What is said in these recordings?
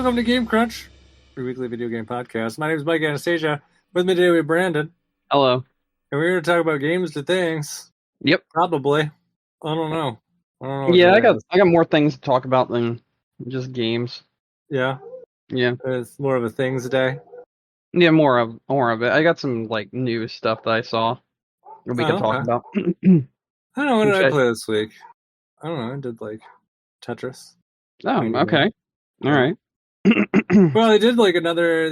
Welcome to Game Crunch, your weekly video game podcast. My name is Mike Anastasia. With me today we have Brandon. Hello. And we're going to talk about games to things. Yep. Probably. I don't know. Yeah, I got more things to talk about than just games. Yeah. Yeah. It's more of a things day. Yeah, more of it. I got some like new stuff that I saw that we could talk about. I don't know, what did I play this week? I don't know, I did like Tetris. Oh, okay. All right. Well, they did like another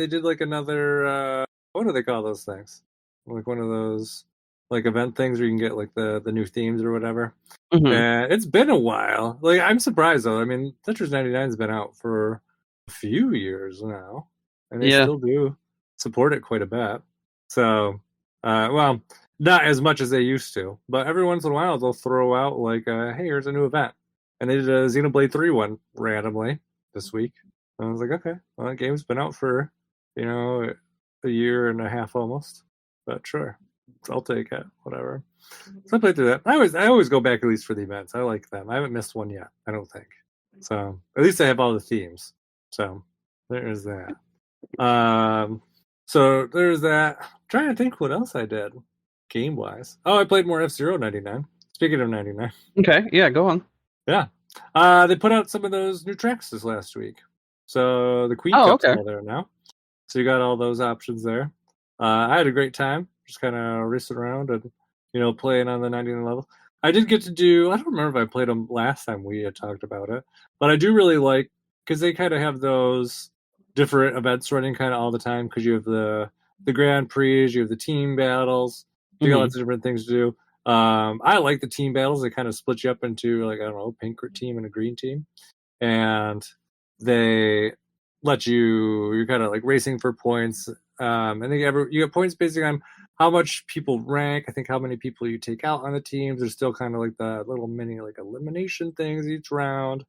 what do they call those things? Like one of those like event things where you can get like the new themes or whatever. And it's been a while. Like, I'm surprised though. I mean, Tetris 99's been out for a few years now, and they still do support it quite a bit. So, well, not as much as they used to, but every once in a while they'll throw out like, hey, here's a new event. And they did a Xenoblade 3 one randomly this week. And I was like, okay, well, that game's been out for, a year and a half almost. But sure, I'll take it, whatever. So I played through that. I always go back at least for the events. I like them. I haven't missed one yet, I don't think. So at least I have all the themes. So there's that. So there's that. I'm trying to think what else I did game wise. Oh, I played more F-Zero 99. Speaking of 99. Okay, yeah, go on. Yeah. They put out some of those new tracks this last week. So the Queen Cup's all there now. So you got all those options there. I had a great time just kind of racing around and playing on the 99 level. I did get to do, I don't remember if I played them last time we had talked about it, but I do really like, because they kind of have those different events running kind of all the time, because you have the Grand Prix, you have the team battles, you got lots of different things to do. I like the team battles. They kind of split you up into, like, I don't know, a pink team and a green team. And they let you're kind of like racing for points. And then you get points based on how much people rank. I think how many people you take out on the teams. There's still kind of like the little mini like elimination things each round.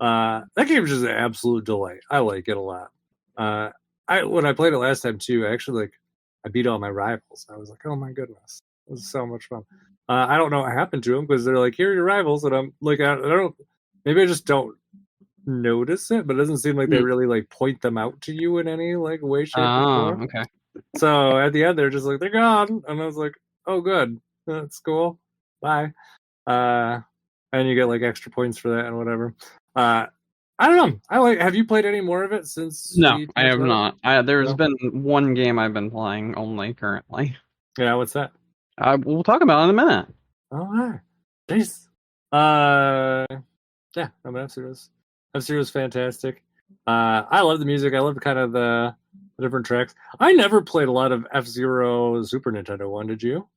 That game is just an absolute delight. I like it a lot. When I played it last time too, I beat all my rivals. I was like, oh my goodness, this is so much fun. I don't know what happened to them, because they're like, here are your rivals, and I'm like, I don't. Maybe I just don't notice it, but it doesn't seem like they really like point them out to you in any like way, shape, or form. Okay. So at the end, they're just like, they're gone, and I was like, oh, good, that's cool, bye. And you get like extra points for that and whatever. I don't know. Have you played any more of it since? No, I have not. There's been one game I've been playing only currently. Yeah, what's that? We'll talk about it in a minute. All right. Jeez. Yeah, I mean, F-Zero's fantastic. I love the music. I love kind of the different tracks. I never played a lot of F-Zero Super Nintendo one. Did you?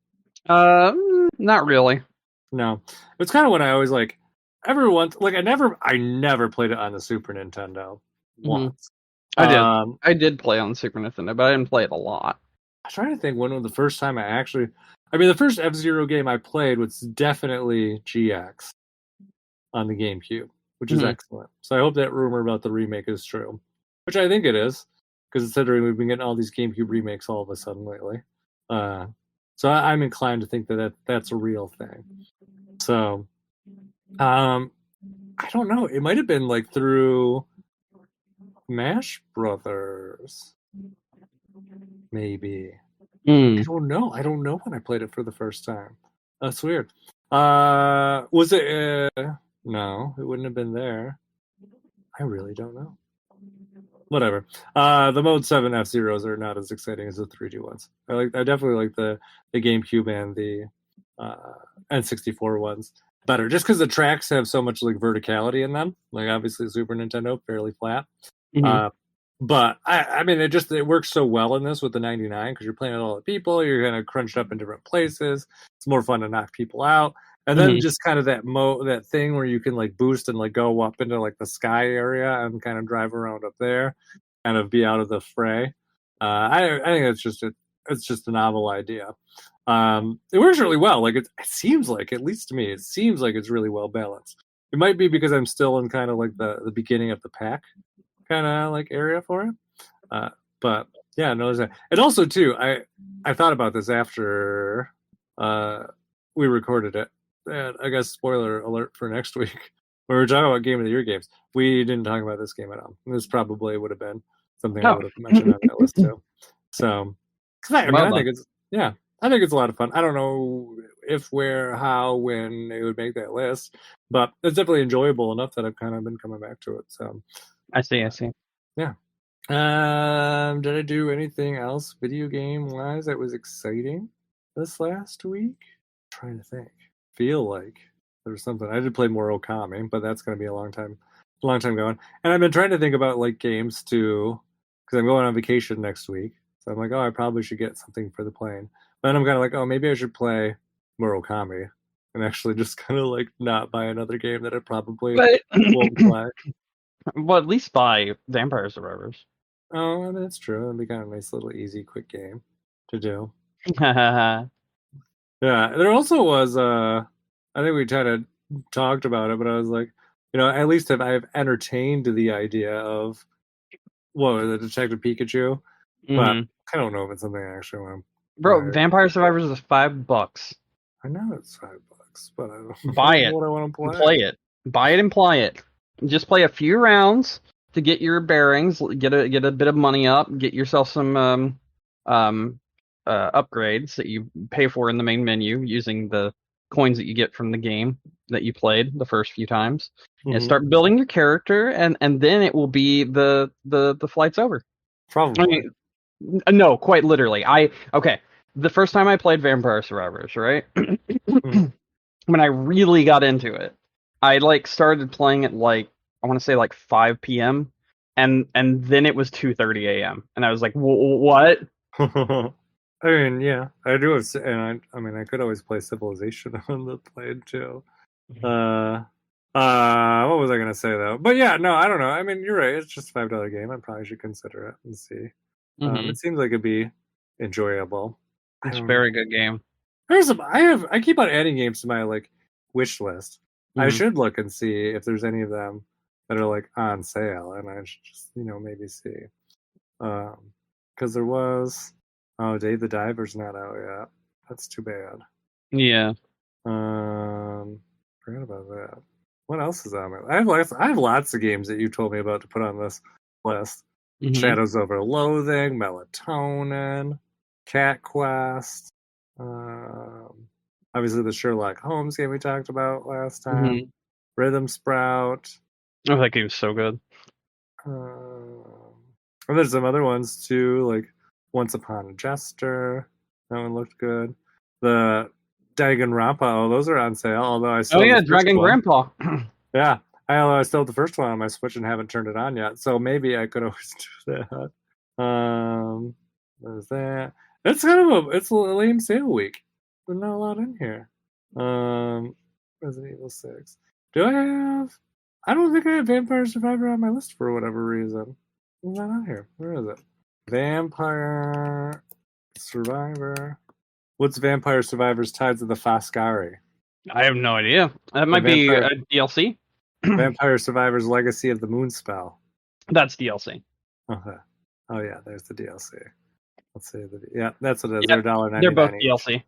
Not really. No. It's kind of what I always like. Every once, like I never played it on the Super Nintendo once. I did play on the Super Nintendo, but I didn't play it a lot. I'm trying to think when was the first time the first F-Zero game I played was definitely GX on the GameCube, which is excellent. So I hope that rumor about the remake is true, which I think it is, because considering we've been getting all these GameCube remakes all of a sudden lately. So I'm inclined to think that's a real thing. So, I don't know. It might have been like through Smash Brothers, maybe. I don't know. I don't know when I played it for the first time. That's weird. Was it? No, it wouldn't have been there. I really don't know. Whatever. The Mode 7 F-Zeros are not as exciting as the 3D ones. I definitely like the GameCube and the N64 ones better, just because the tracks have so much like verticality in them. Like obviously Super Nintendo fairly flat. But I mean, it works so well in this with the 99, because you're playing with all the people, you're kind of crunched up in different places. It's more fun to knock people out. And then just kind of that thing where you can like boost and like go up into like the sky area and kind of drive around up there, kind of be out of the fray. I think it's just a novel idea. It works really well. Like it seems like, at least to me, it seems like it's really well balanced. It might be because I'm still in kind of like the beginning of the pack kind of like area for it. But yeah, no, there's that. And also too, I thought about this after we recorded it. And I guess spoiler alert for next week. when we were talking about Game of the Year games, we didn't talk about this game at all. This probably would have been something I would have mentioned on that list too. So, because I think it's I think it's a lot of fun. I don't know if, where, how, when it would make that list, but it's definitely enjoyable enough that I've kind of been coming back to it. So, I see. Yeah. Did I do anything else video game wise that was exciting this last week? I'm trying to think. Feel like there was something. I did play more Okami, but that's going to be a long time going. And I've been trying to think about like games too, because I'm going on vacation next week. So I'm like, oh, I probably should get something for the plane. But then I'm kind of like, oh, maybe I should play more Okami and actually just kind of like not buy another game that I probably won't play. Well, at least buy Vampire Survivors. Oh, that's true. It'd be kind of a nice little easy, quick game to do. Yeah, there also was I think we kind of talked about it, but I was like, at least I've entertained the idea of the Detective Pikachu, but I don't know if it's something I actually want to Bro, Vampire Survivors is $5. I know it's $5, but I don't buy know it. What I want to play. Play it. Buy it and play it. Just play a few rounds to get your bearings, get a bit of money up, get yourself some upgrades that you pay for in the main menu using the coins that you get from the game that you played the first few times, and start building your character, and then it will be the flight's over. Probably. No, quite literally. The first time I played Vampire Survivors, right? When I really got into it, I started playing at I want to say 5 p.m. and then it was 2:30 a.m. and I was like, what? I mean, yeah, I do have, and I could always play Civilization on the plane too. What was I gonna say though? But yeah, no, I don't know. I mean, you're right. It's just $5 game. I probably should consider it and see. It seems like it'd be enjoyable. It's a very good game. I keep on adding games to my wish list. I should look and see if there's any of them that are on sale, and I should just maybe see. Because there was Dave the Diver's not out yet. That's too bad. Yeah. Forgot about that. What else is on it? I have lots of games that you told me about to put on this list. Shadows Over Loathing, Melatonin, Cat Quest. Obviously the Sherlock Holmes game we talked about last time. Rhythm Sprout. Oh, that game's so good. And there's some other ones too, like Once Upon a Jester. That one looked good. The Danganronpa. Oh, those are on sale. Although I still Dragon Grandpa. Yeah, I still have the first one on my Switch and haven't turned it on yet. So maybe I could always do that. There's that. It's it's a lame sale week. There's not a lot in here. Resident Evil 6. Do I have? I don't think I have Vampire Survivor on my list for whatever reason. It's not on here. Where is it? Vampire Survivor. What's Vampire Survivor's Tides of the Foscari? I have no idea. That might be a DLC. Vampire Survivor's Legacy of the Moonspell. That's DLC. Okay. Oh yeah, there's the DLC. Let's see. That's what it is. They're $1.99. They're both DLC.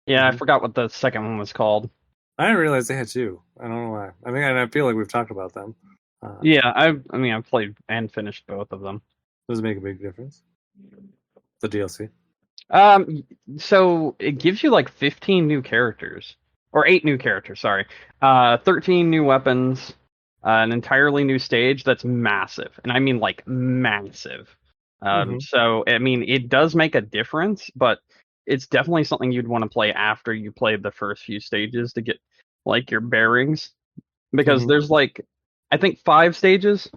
Yeah, I forgot what the second one was called. I didn't realize they had two. I don't know why. I feel like we've talked about them. I've played and finished both of them. Does it make a big difference? The DLC. So it gives you 15 new characters, or 8 new characters. Sorry, 13 new weapons, an entirely new stage that's massive, and I mean massive. So it does make a difference, but it's definitely something you'd want to play after you played the first few stages to get your bearings, because there's I think 5 stages,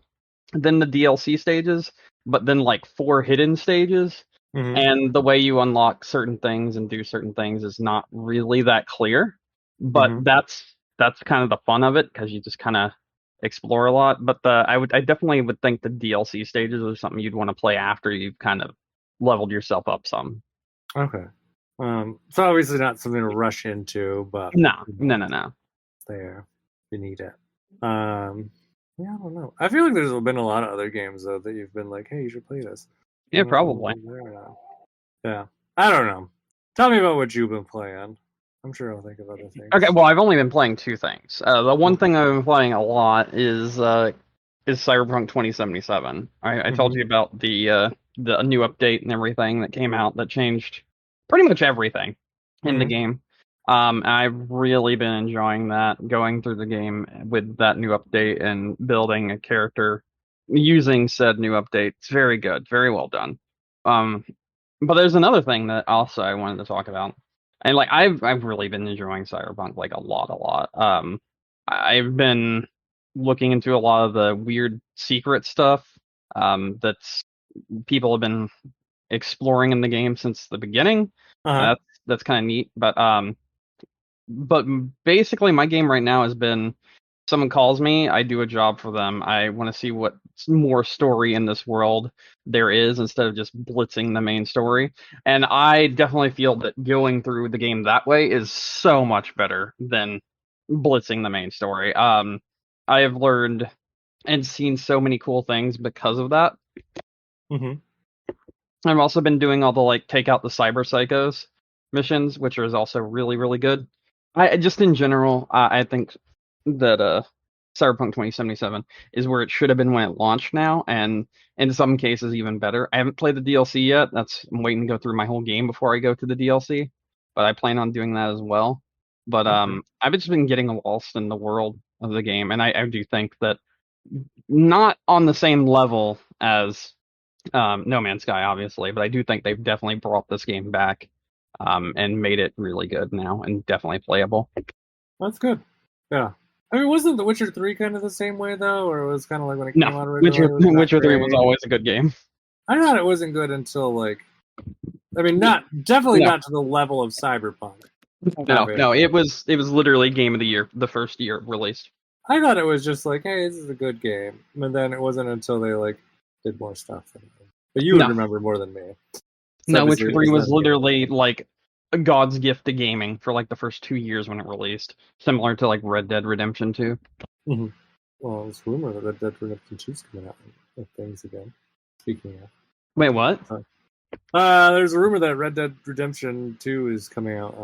then the DLC stages, but then 4 hidden stages. And the way you unlock certain things and do certain things is not really that clear, but that's kind of the fun of it, because you just kind of explore a lot. But I definitely would think the DLC stages are something you'd want to play after you've kind of leveled yourself up some. Okay. So obviously not something to rush into, but no. There, you need it. I don't know. I feel like there's been a lot of other games though that you've been like, hey, you should play this. Yeah, probably. Yeah, I don't know. Tell me about what you've been playing. I'm sure I'll think of other things. Okay, well, I've only been playing two things. The one thing I've been playing a lot is Cyberpunk 2077. I told you about the new update and everything that came out that changed pretty much everything in the game. I've really been enjoying that, going through the game with that new update and building a character using said new update. It's very good, very well done. But there's another thing that also I wanted to talk about. And like I've really been enjoying Cyberpunk like a lot. I've been looking into a lot of the weird secret stuff that's people have been exploring in the game since the beginning. That's kind of neat. But basically my game right now has been someone calls me, I do a job for them. I want to see what more story in this world there is instead of just blitzing the main story. And I definitely feel that going through the game that way is so much better than blitzing the main story. I have learned and seen so many cool things because of that. I've also been doing all the like take out the cyber psychos missions, which is also really, really good. I just in general, I think that Cyberpunk 2077 is where it should have been when it launched now, and in some cases even better. I haven't played the DLC yet. I'm waiting to go through my whole game before I go to the DLC, but I plan on doing that as well. But I've just been getting lost in the world of the game, and I do think that not on the same level as No Man's Sky, obviously, but I do think they've definitely brought this game back and made it really good now and definitely playable. That's good. Yeah. I mean, wasn't The Witcher 3 kind of the same way, though? Or it was kind of like when it came out originally? Witcher 3 was always a good game. I thought it wasn't good until, like... I mean, not to the level of Cyberpunk. No, it was literally game of the year, the first year released. I thought it was just like, hey, this is a good game. And then it wasn't until they, like, did more stuff. But you would remember more than me. No, Witcher 3 was literally, like, God's gift to gaming for like the first 2 years when it released, similar to like Red Dead Redemption 2. Well, it's rumored that Red Dead Redemption 2 is coming out with things again. Speaking of, wait, what? There's a rumor that Red Dead Redemption 2 is coming out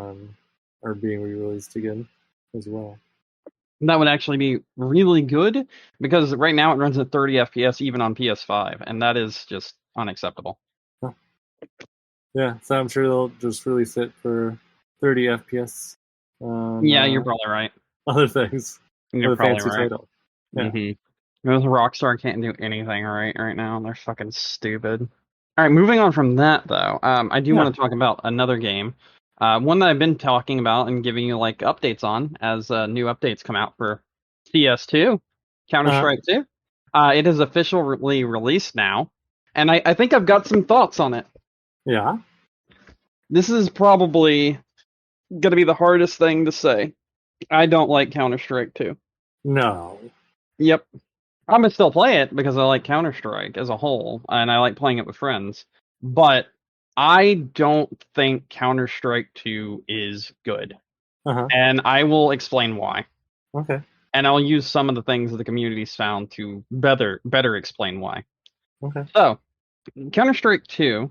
or being re-released again as well. That would actually be really good because right now it runs at 30 FPS even on PS5, and that is just unacceptable. Yeah, so I'm sure they'll just release it for 30 FPS. Yeah, you're probably right. Other things. You're probably right. Title. Yeah. Rockstar can't do anything right now. They're fucking stupid. All right, moving on from that, though, I do want to talk about another game. One that I've been talking about and giving you like updates on as new updates come out for CS2, CounterStrike 2. It is officially released now, and I think I've got some thoughts on it. Yeah. This is probably going to be the hardest thing to say. I don't like Counter-Strike 2. No. Yep. I'm going to still play it because I like Counter-Strike as a whole, and I like playing it with friends. But I don't think Counter-Strike 2 is good. And I will explain why. Okay. And I'll use some of the things that the community's found to better explain why. Okay. So, Counter-Strike 2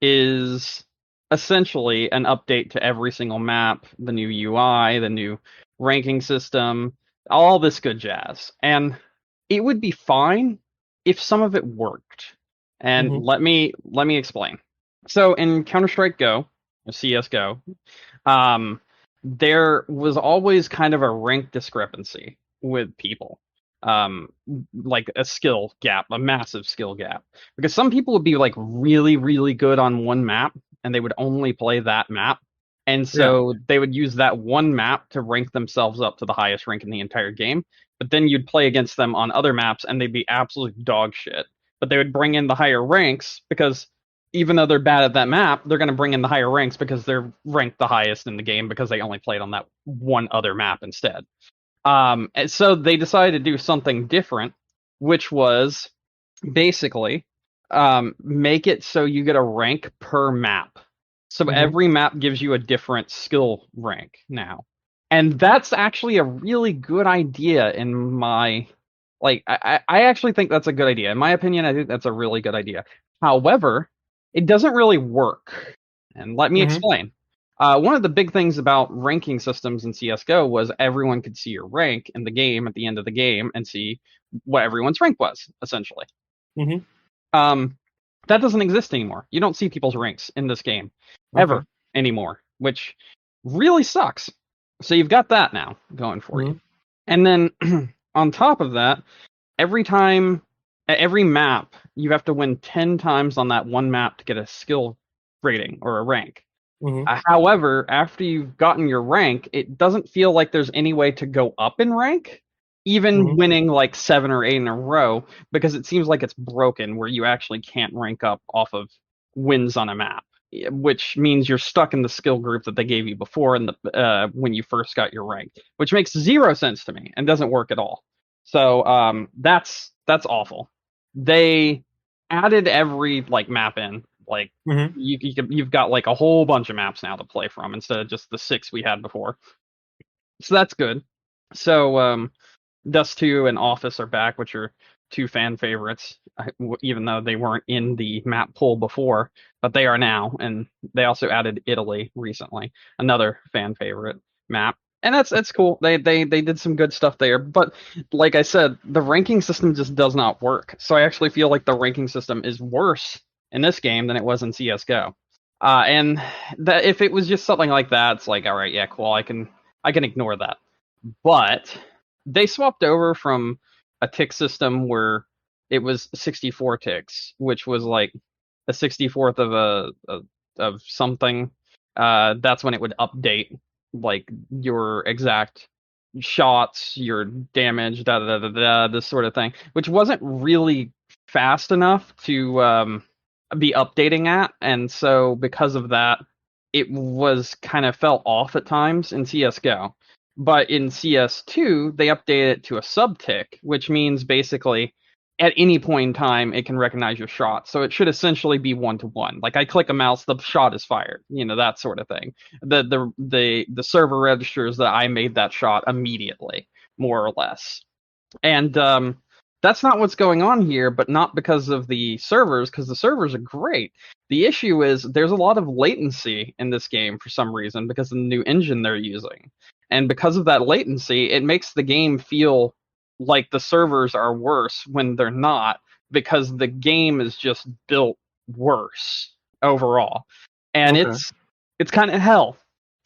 is essentially an update to every single map, the new UI, the new ranking system, all this good jazz. And it would be fine if some of it worked. And let me explain. So in Counter-Strike Go, or CS:GO, there was always kind of a rank discrepancy with people. Like a skill gap, a massive skill gap. Because some people would be like really, really good on one map and they would only play that map. And so they would use that one map to rank themselves up to the highest rank in the entire game. But then you'd play against them on other maps and they'd be absolute dog shit. But they would bring in the higher ranks because even though they're bad at that map, they're going to bring in the higher ranks because they're ranked the highest in the game because they only played on that one other map instead. And so they decided to do something different, which was basically make it so you get a rank per map. So every map gives you a different skill rank now. And that's actually a really good idea in my... I actually think that's a good idea. In my opinion, I think that's a really good idea. However, it doesn't really work. And let me explain. One of the big things about ranking systems in CS:GO was everyone could see your rank in the game at the end of the game and see what everyone's rank was, essentially. Mm-hmm. That doesn't exist anymore. You don't see people's ranks in this game ever anymore, which really sucks. So you've got that now going for you. And then on top of that, every map, you have to win 10 times on that one map to get a skill rating or a rank. However, after you've gotten your rank, it doesn't feel like there's any way to go up in rank, even winning like 7 or 8 in a row, because it seems like it's broken where you actually can't rank up off of wins on a map, which means you're stuck in the skill group that they gave you before in the when you first got your rank, which makes zero sense to me and doesn't work at all. So that's awful. They added every like map in. Like you've got like a whole bunch of maps now to play from instead of just the 6 we had before. So that's good. So Dust 2 and Office are back, which are 2 fan favorites, even though they weren't in the map pool before, but they are now. And they also added Italy recently, another fan favorite map. And that's cool. They did some good stuff there. But like I said, the ranking system just does not work. So I actually feel like the ranking system is worse in this game than it was in CS:GO. And that if it was just something like that, it's like, all right, yeah, cool. I can ignore that. But they swapped over from a tick system where it was 64 ticks, which was like a 64th of something. That's when it would update like your exact shots, your damage, this sort of thing, which wasn't really fast enough to be updating at, and so because of that, it was kind of fell off at times in CS:GO. But in CS2, they updated it to a sub-tick, which means basically at any point in time it can recognize your shot. So it should essentially be 1-to-1. Like I click a mouse, the shot is fired. You know, that sort of thing. The server registers that I made that shot immediately, more or less. And that's not what's going on here, but not because of the servers, because the servers are great. The issue is there's a lot of latency in this game for some reason because of the new engine they're using. And because of that latency, it makes the game feel like the servers are worse when they're not, because the game is just built worse overall. And it's kind of hell.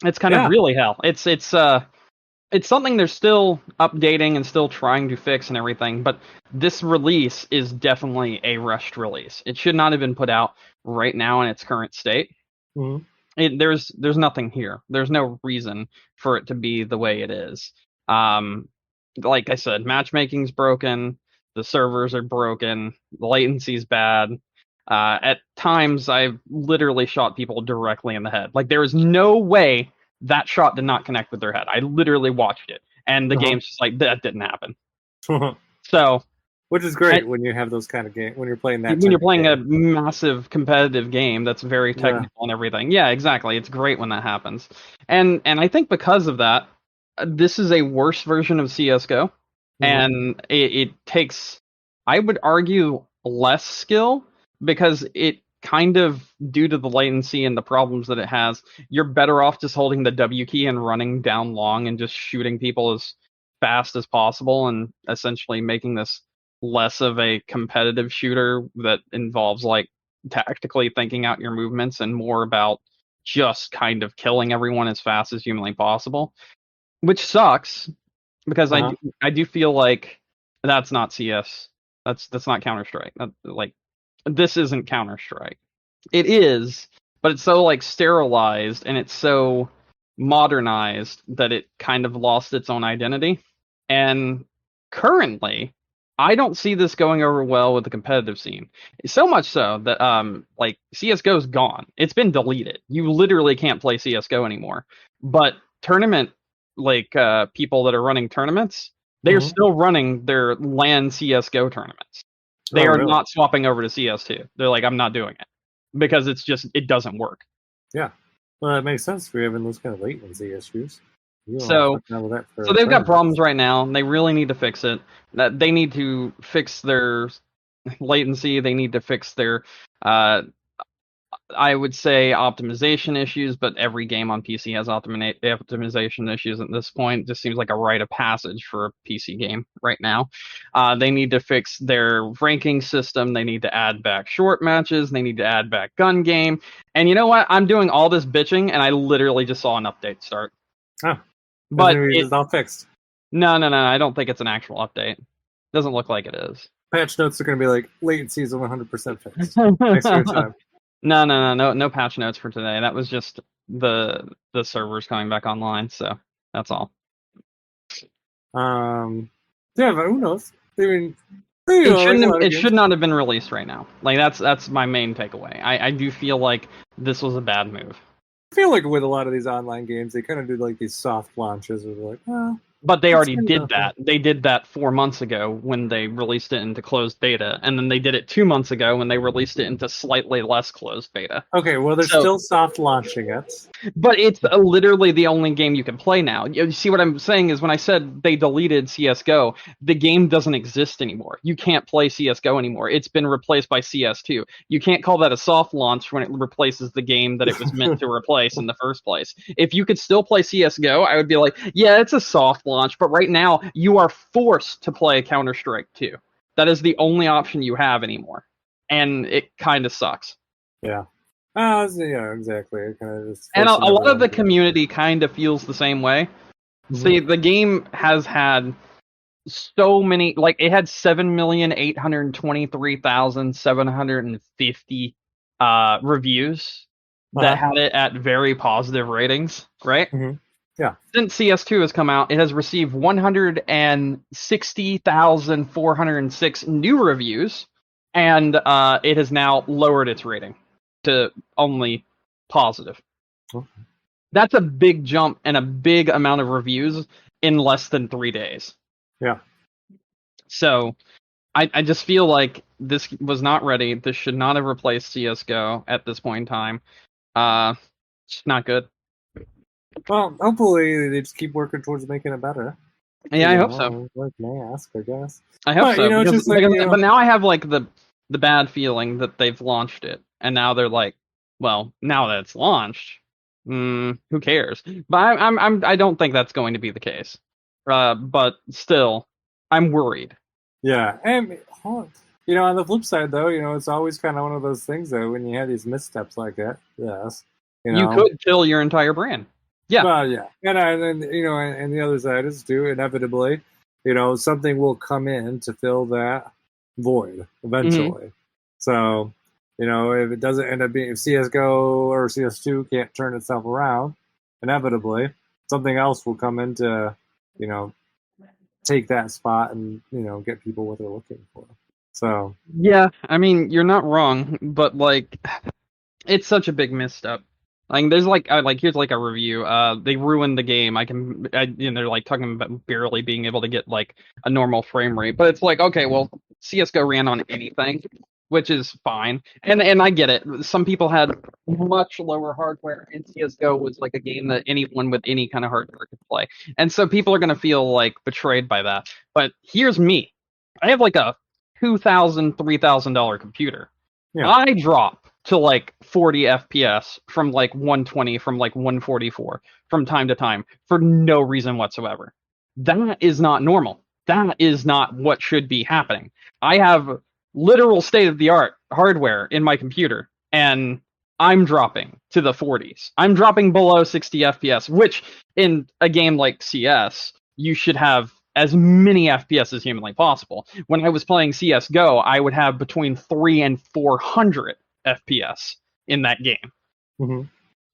It's kind of really hell. It's something they're still updating and still trying to fix and everything, but this release is definitely a rushed release. It should not have been put out right now in its current state. There's nothing here. There's no reason for it to be the way it is. Like I said, matchmaking's broken, the servers are broken, the latency's bad. At times, I've literally shot people directly in the head. Like there is no way that shot did not connect with their head. I literally watched it, and the game's just like, that didn't happen. So, which is great when you have those kind of games, when you're playing that. When you're playing a massive competitive game that's very technical and everything. Yeah, exactly. It's great when that happens. And I think because of that, this is a worse version of CS:GO, and it takes, I would argue, less skill, because it kind of, due to the latency and the problems that it has, you're better off just holding the W key and running down long and just shooting people as fast as possible, and essentially making this less of a competitive shooter that involves like tactically thinking out your movements and more about just kind of killing everyone as fast as humanly possible, which sucks because I do feel like that's not CS. That's not CounterStrike. Like this isn't CounterStrike. It is, but it's so like sterilized and it's so modernized that it kind of lost its own identity. And currently, I don't see this going over well with the competitive scene. So much so that like CS:GO's gone. It's been deleted. You literally can't play CS:GO anymore. But tournament like people that are running tournaments, they are still running their LAN CS:GO tournaments. They are not swapping over to CS2. They're like, I'm not doing it because it doesn't work. Yeah, well, that makes sense for having those kind of latency issues. So they've got problems right now, and they really need to fix it. They need to fix their latency. They need to fix their I would say optimization issues, but every game on PC has optimization issues at this point. It just seems like a rite of passage for a PC game right now. They need to fix their ranking system. They need to add back short matches. They need to add back gun game. And you know what? I'm doing all this bitching, and I literally just saw an update start. Oh, but it's all fixed. No. I don't think it's an actual update. Doesn't look like it is. Patch notes are going to be like latency is 100% fixed. Thanks for your time. No patch notes for today. That was just the servers coming back online, so that's all. Yeah, but who knows? I mean, it should not have been released right now. Like that's my main takeaway. I do feel like this was a bad move. I feel like with a lot of these online games, they kind of do like these soft launches where they're like, oh. But they already did that. They did that 4 months ago when they released it into closed beta, and then they did it 2 months ago when they released it into slightly less closed beta. Okay, well, they're still soft launching it. But it's literally the only game you can play now. You see what I'm saying is when I said they deleted CSGO, the game doesn't exist anymore. You can't play CSGO anymore. It's been replaced by CS2. You can't call that a soft launch when it replaces the game that it was meant to replace in the first place. If you could still play CSGO, I would be like, yeah, it's a soft launch, but right now you are forced to play CounterStrike 2. That is the only option you have anymore, and it kind of sucks. Yeah. Yeah, exactly. It kind of just and a lot of the community kind of feels the same way. Mm-hmm. See, the game has had so many, like it had 7,823,750 reviews that had it at very positive ratings, right? Mm-hmm. Yeah. Since CS2 has come out, it has received 160,406 new reviews, and it has now lowered its rating to only positive. Okay. That's a big jump and a big amount of reviews in less than 3 days. Yeah. So I just feel like this was not ready. This should not have replaced CSGO at this point in time. It's not good. Well, hopefully they just keep working towards making it better. Yeah, I hope so. Like mask, I guess. I hope so. But now I have like the bad feeling that they've launched it, and now they're like, well, now that it's launched, who cares? But I don't think that's going to be the case. But still, I'm worried. Yeah, and on the flip side, though, it's always kind of one of those things, though, when you have these missteps like that. Yes, you could kill your entire brand. Yeah. Well, yeah, and the other side is too inevitably, something will come in to fill that void eventually. Mm-hmm. So, if it doesn't end up being, if CS:GO or CS2 can't turn itself around, inevitably something else will come in to, take that spot and get people what they're looking for. So yeah, I mean you're not wrong, but like it's such a big misstep. Like there's here's like a review. They ruined the game. They're like talking about barely being able to get like a normal frame rate, but it's like, okay, well, CS:GO ran on anything, which is fine, and I get it. Some people had much lower hardware, and CS:GO was like a game that anyone with any kind of hardware could play, and so people are gonna feel like betrayed by that. But here's me. I have like a $2,000, $3,000 computer. Yeah. I drop to like 40 FPS from like 120, from like 144 from time to time for no reason whatsoever. That is not normal. That is not what should be happening. I have literal state-of-the-art hardware in my computer, and I'm dropping to the 40s. I'm dropping below 60 FPS, which in a game like CS, you should have as many FPS as humanly possible. When I was playing CS:GO, I would have between 300 and 400 FPS in that game. Mm-hmm.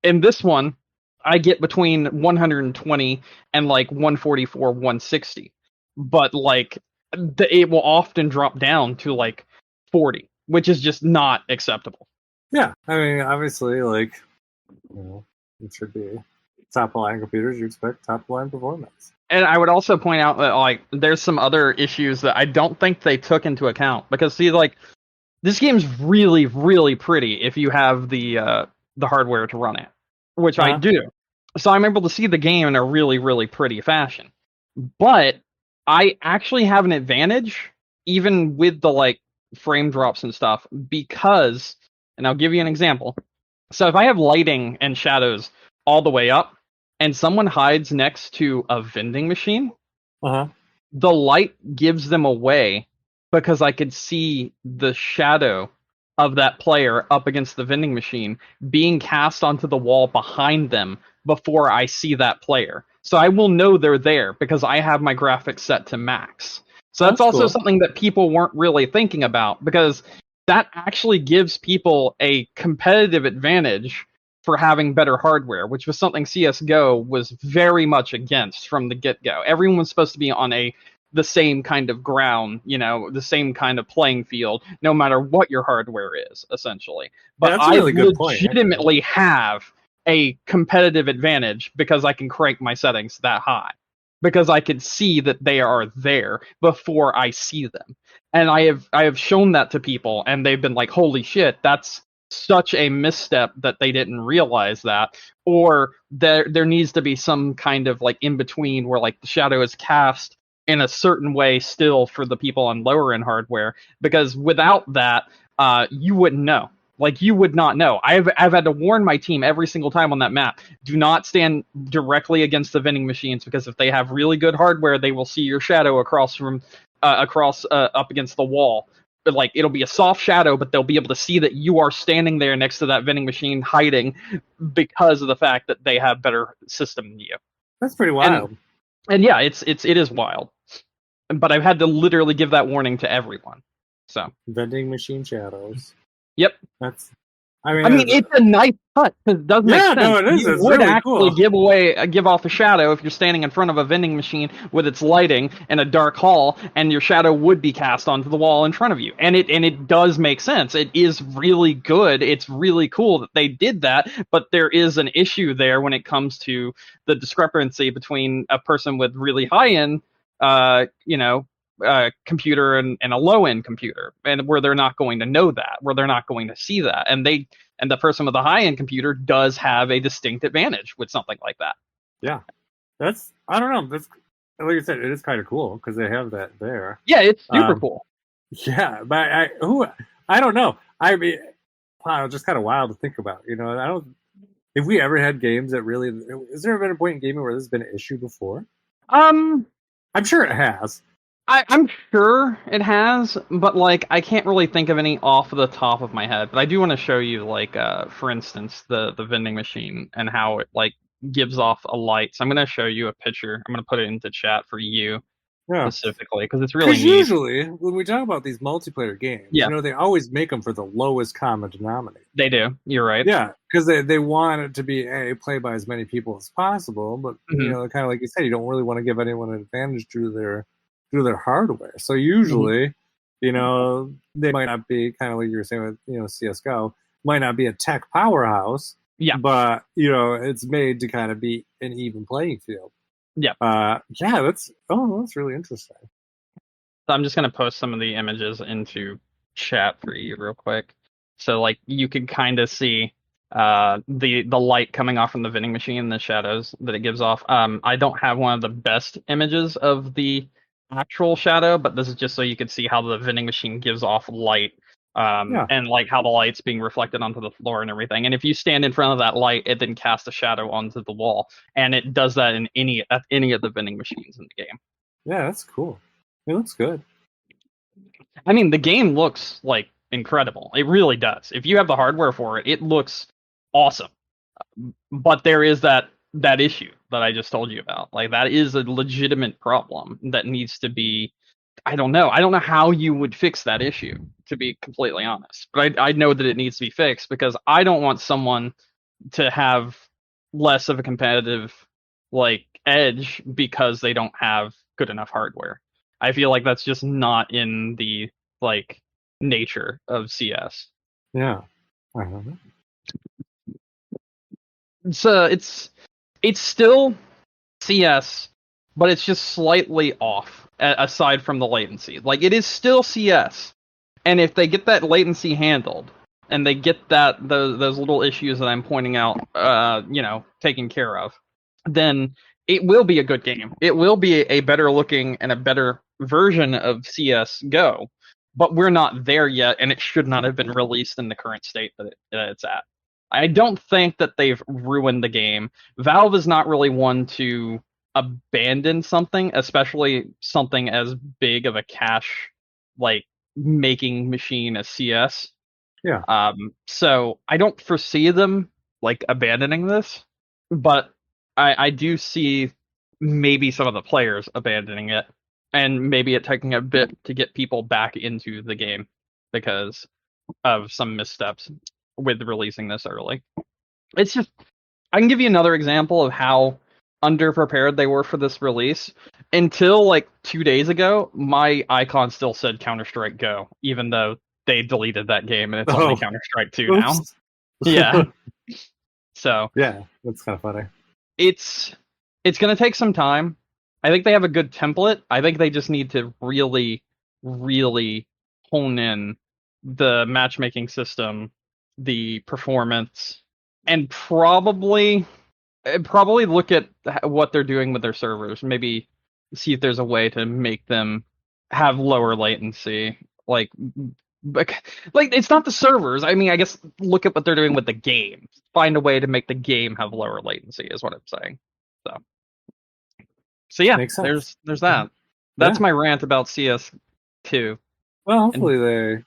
In this one, I get between 120 and like 144, 160. But like it will often drop down to like 40, which is just not acceptable. Yeah, I mean, obviously, like, it should be top-of-line computers. You expect top-of-line performance. And I would also point out that like there's some other issues that I don't think they took into account, because see, like, this game's really, really pretty if you have the hardware to run it, which I do. So I'm able to see the game in a really, really pretty fashion. But I actually have an advantage, even with the like frame drops and stuff, because, and I'll give you an example. So if I have lighting and shadows all the way up, and someone hides next to a vending machine, the light gives them away because I could see the shadow of that player up against the vending machine being cast onto the wall behind them before I see that player. So I will know they're there because I have my graphics set to max. So that's also cool. something that people weren't really thinking about, because that actually gives people a competitive advantage for having better hardware, which was something CSGO was very much against from the get-go. Everyone was supposed to be on the same kind of ground, the same kind of playing field, no matter what your hardware is, essentially. But that's a really good point, legitimately have a competitive advantage because I can crank my settings that high, because I can see that they are there before I see them. And I have shown that to people, and they've been like, holy shit, that's such a misstep that they didn't realize that. Or there needs to be some kind of like in between where like the shadow is cast in a certain way still for the people on lower end hardware, because without that, you wouldn't know. Like, you would not know. I've had to warn my team every single time on that map, do not stand directly against the vending machines, because if they have really good hardware, they will see your shadow across up against the wall. But like, it'll be a soft shadow, but they'll be able to see that you are standing there next to that vending machine hiding, because of the fact that they have better system than you. That's pretty wild. And yeah, it is wild. But I've had to literally give that warning to everyone. So vending machine shadows. Yep. I mean, it's a nice cut, because it does make sense. No, it is. You it's would really actually cool. give off a shadow if you're standing in front of a vending machine with its lighting in a dark hall, and your shadow would be cast onto the wall in front of you. And it does make sense. It is really good. It's really cool that they did that, but there is an issue there when it comes to the discrepancy between a person with really high-end, computer and a low-end computer, and where they're not going to know that, where they're not going to see that, and the person with the high-end computer does have a distinct advantage with something like that. Yeah, I don't know. That's, like you said, it is kind of cool because they have that there. Yeah, it's super cool. Yeah, but I don't know. I mean, wow, it's just kind of wild to think about. If we ever had games that really, has there ever been a point in gaming where this has been an issue before? I'm sure it has. I'm sure it has, but like, I can't really think of any off the top of my head. But I do want to show you, like, for instance, the vending machine and how it like gives off a light. So I'm going to show you a picture. I'm going to put it into chat for you specifically, because it's really neat. Usually when we talk about these multiplayer games, they always make them for the lowest common denominator. They do. You're right. Yeah, because they want it to be played by as many people as possible, but kind of like you said, you don't really want to give anyone an advantage through their hardware. So usually, they might not be, kind of like you were saying with CSGO, might not be a tech powerhouse. Yeah. But it's made to kind of be an even playing field. Yeah. That's really interesting. So I'm just gonna post some of the images into chat for you real quick. So like, you can kind of see the light coming off from the vending machine, the shadows that it gives off. I don't have one of the best images of the actual shadow, but this is just so you can see how the vending machine gives off light, and like how the light's being reflected onto the floor and everything. And if you stand in front of that light, it then casts a shadow onto the wall, and it does that in any of the vending machines in the game. Yeah, that's cool. It looks good. I mean, the game looks like incredible. It really does. If you have the hardware for it, it looks awesome. But there is that issue that I just told you about. Like, that is a legitimate problem that needs to be, I don't know how you would fix that issue, to be completely honest. But I know that it needs to be fixed, because I don't want someone to have less of a competitive like edge because they don't have good enough hardware. I feel like that's just not in the like nature of CS. Yeah. It's still CS, but it's just slightly off, aside from the latency. Like, it is still CS, and if they get that latency handled, and they get those little issues that I'm pointing out, taken care of, then it will be a good game. It will be a better looking and a better version of CS:GO, but we're not there yet, and it should not have been released in the current state that it's at. I don't think that they've ruined the game. Valve is not really one to abandon something, especially something as big of a cash like making machine as CS. Yeah. So I don't foresee them like abandoning this, but I do see maybe some of the players abandoning it, and maybe it taking a bit to get people back into the game because of some missteps with releasing this early. It's just, I can give you another example of how underprepared they were for this release. Until like 2 days ago, my icon still said Counter-Strike Go, even though they deleted that game and it's only Counter-Strike 2 now. Oops. Yeah. So yeah, that's kind of funny. It's going to take some time. I think they have a good template. I think they just need to really, really hone in the matchmaking system, the performance, and probably look at what they're doing with their servers. Maybe see if there's a way to make them have lower latency. Like it's not the servers. I mean, I guess look at what they're doing with the game. Find a way to make the game have lower latency is what I'm saying. So yeah, there's that. That's my rant about CS2. Well, hopefully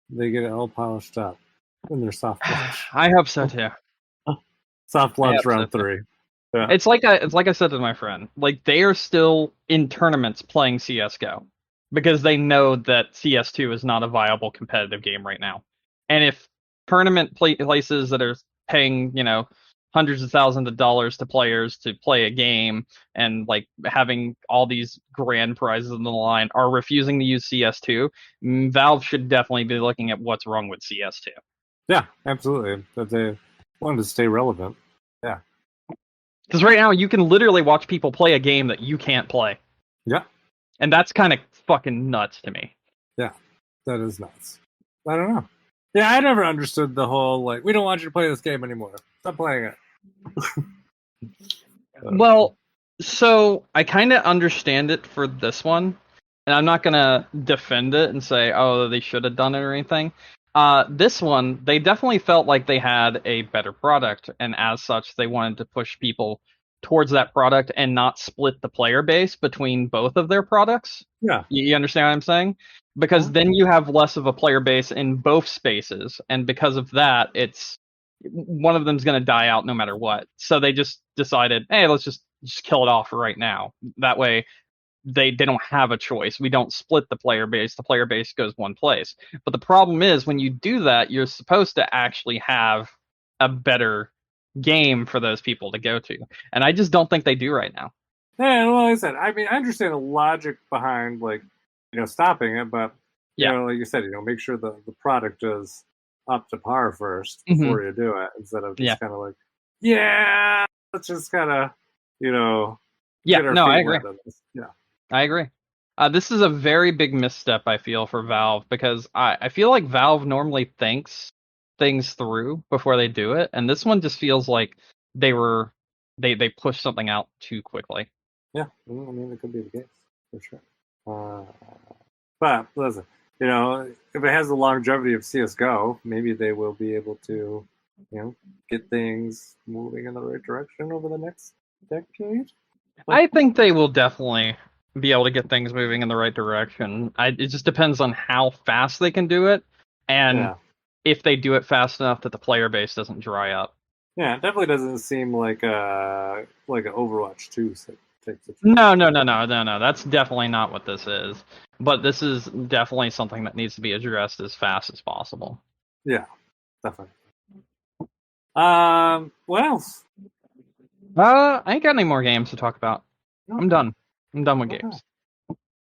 they get it all polished up in their soft launch. I hope so too. Soft launch round 3. Yeah. It's like I said to my friend, like they are still in tournaments playing CS:GO because they know that CS2 is not a viable competitive game right now. And if tournament places that are paying, hundreds of thousands of dollars to players to play a game and like having all these grand prizes on the line are refusing to use CS2, Valve should definitely be looking at what's wrong with CS2. Yeah, absolutely. But they wanted to stay relevant. Yeah. Because right now you can literally watch people play a game that you can't play. Yeah. And that's kind of fucking nuts to me. Yeah, that is nuts. I don't know. Yeah, I never understood the whole, like, we don't want you to play this game anymore. Stop playing it. Well, so I kind of understand it for this one. And I'm not going to defend it and say, oh, they should have done it or anything. This one, they definitely felt like they had a better product. And as such, they wanted to push people towards that product and not split the player base between both of their products. Yeah. You understand what I'm saying? Because then you have less of a player base in both spaces. And because of that, it's one of them's going to die out no matter what. So they just decided, hey, let's just kill it off right now. That way they don't have a choice. We don't split the player base. The player base goes one place. But the problem is when you do that, you're supposed to actually have a better game for those people to go to. And I just don't think they do right now. Yeah, well, like I said, I mean, I understand the logic behind, like, stopping it, but, like you said, make sure the product is up to par first before you do it, instead of just kind of like, let's just kind of, I agree. Yeah. I agree. This is a very big misstep, I feel, for Valve, because I feel like Valve normally thinks things through before they do it, and this one just feels like they pushed something out too quickly. Yeah, I mean, it could be the case, for sure. But, listen, if it has the longevity of CSGO, maybe they will be able to, get things moving in the right direction over the next decade. I think they will definitely be able to get things moving in the right direction. It just depends on how fast they can do it, and if they do it fast enough that the player base doesn't dry up. Yeah, it definitely doesn't seem like an Overwatch 2 type situation. No. That's definitely not what this is. But this is definitely something that needs to be addressed as fast as possible. Yeah, definitely. What else? I ain't got any more games to talk about. Okay. I'm done. I'm done with games.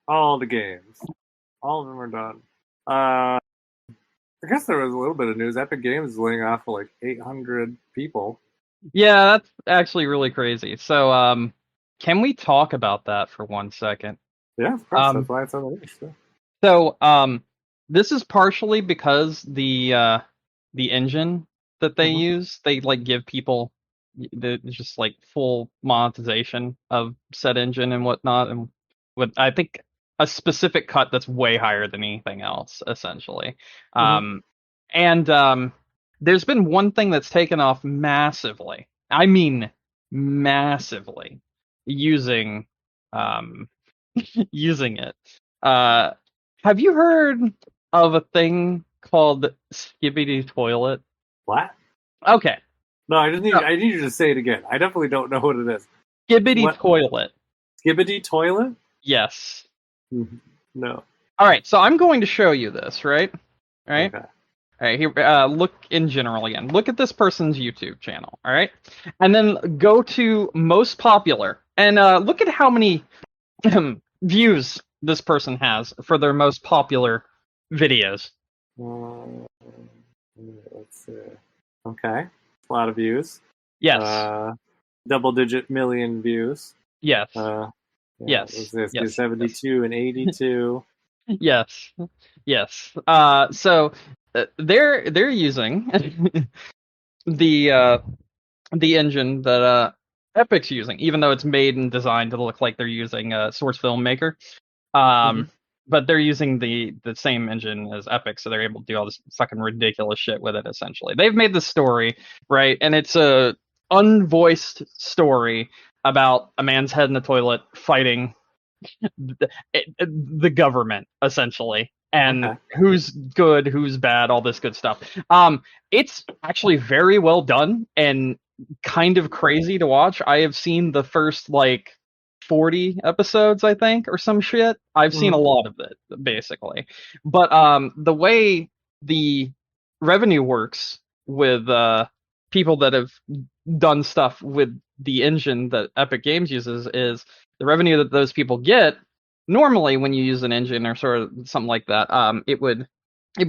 All the games. All of them are done. I guess there was a little bit of news. Epic Games is laying off like 800 people. Yeah, that's actually really crazy. So, can we talk about that for 1 second? Yeah, of course. That's why it's on the list. So, this is partially because the engine that they use, they like give people just like full monetization of said engine and whatnot, and with I think a specific cut that's way higher than anything else, essentially. there's been one thing that's taken off massively. I mean, massively using um using it. Have you heard of a thing called Skibbity Toilet? What? Okay. No, I need you to say it again. I definitely don't know what it is. Skibbity Toilet. Skibbity Toilet? Yes. No. All right, so I'm going to show you this, right? Right? Okay. All right, here, look in general again. Look at this person's YouTube channel, all right? And then go to most popular, and look at how many views this person has for their most popular videos. Let's see. Okay. A lot of views. Yes. Double-digit million views. Yes. Yes. What's this? Yes. 72 and 82. Yes. Yes. So they're using the engine that Epic's using, even though it's made and designed to look like they're using Source Filmmaker. But they're using the same engine as Epic, so they're able to do all this fucking ridiculous shit with it. Essentially, they've made the story, right, and it's a unvoiced story about a man's head in the toilet fighting the government, essentially, and who's good, who's bad, all this good stuff. It's actually very well done and kind of crazy to watch. I have seen the first 40 episodes, I think, or some shit. I've seen a lot of it, basically. But the way the revenue works with people that have done stuff with the engine that Epic Games uses is the revenue that those people get. Normally, when you use an engine or sort of something like that, it would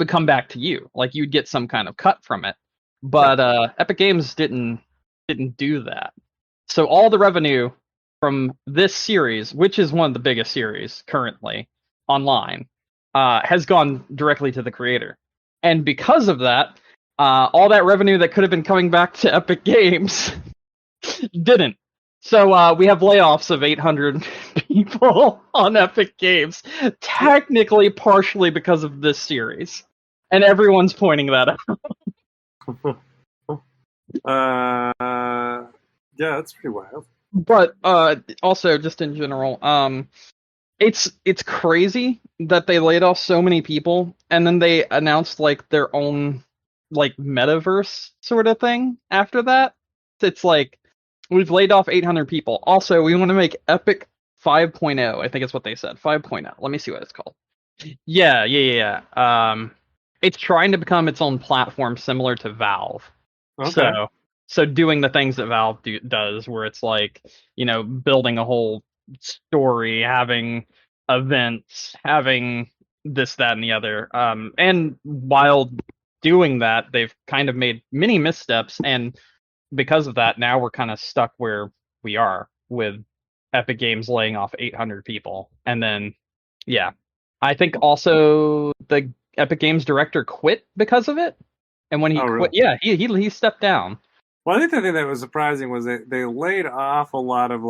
come back to you. Like you'd get some kind of cut from it. But Epic Games didn't do that. So all the revenue from this series, which is one of the biggest series currently online, has gone directly to the creator. And because of that, all that revenue that could have been coming back to Epic Games didn't. So we have layoffs of 800 people on Epic Games, technically partially because of this series. And everyone's pointing that out. Yeah, that's pretty wild. But also, just in general, it's crazy that they laid off so many people, and then they announced their own metaverse sort of thing after that. It's we've laid off 800 people. Also, we want to make Epic 5.0. I think it's what they said. 5.0. Let me see what it's called. Yeah. It's trying to become its own platform similar to Valve. Okay. So doing the things that Valve does, where it's building a whole story, having events, having this, that, and the other. And while doing that, they've kind of made many missteps, and because of that, now we're kind of stuck where we are with Epic Games laying off 800 people. And then, I think also the Epic Games director quit because of it. And when he quit, he stepped down. Well, I think the thing that was surprising was they laid off a lot of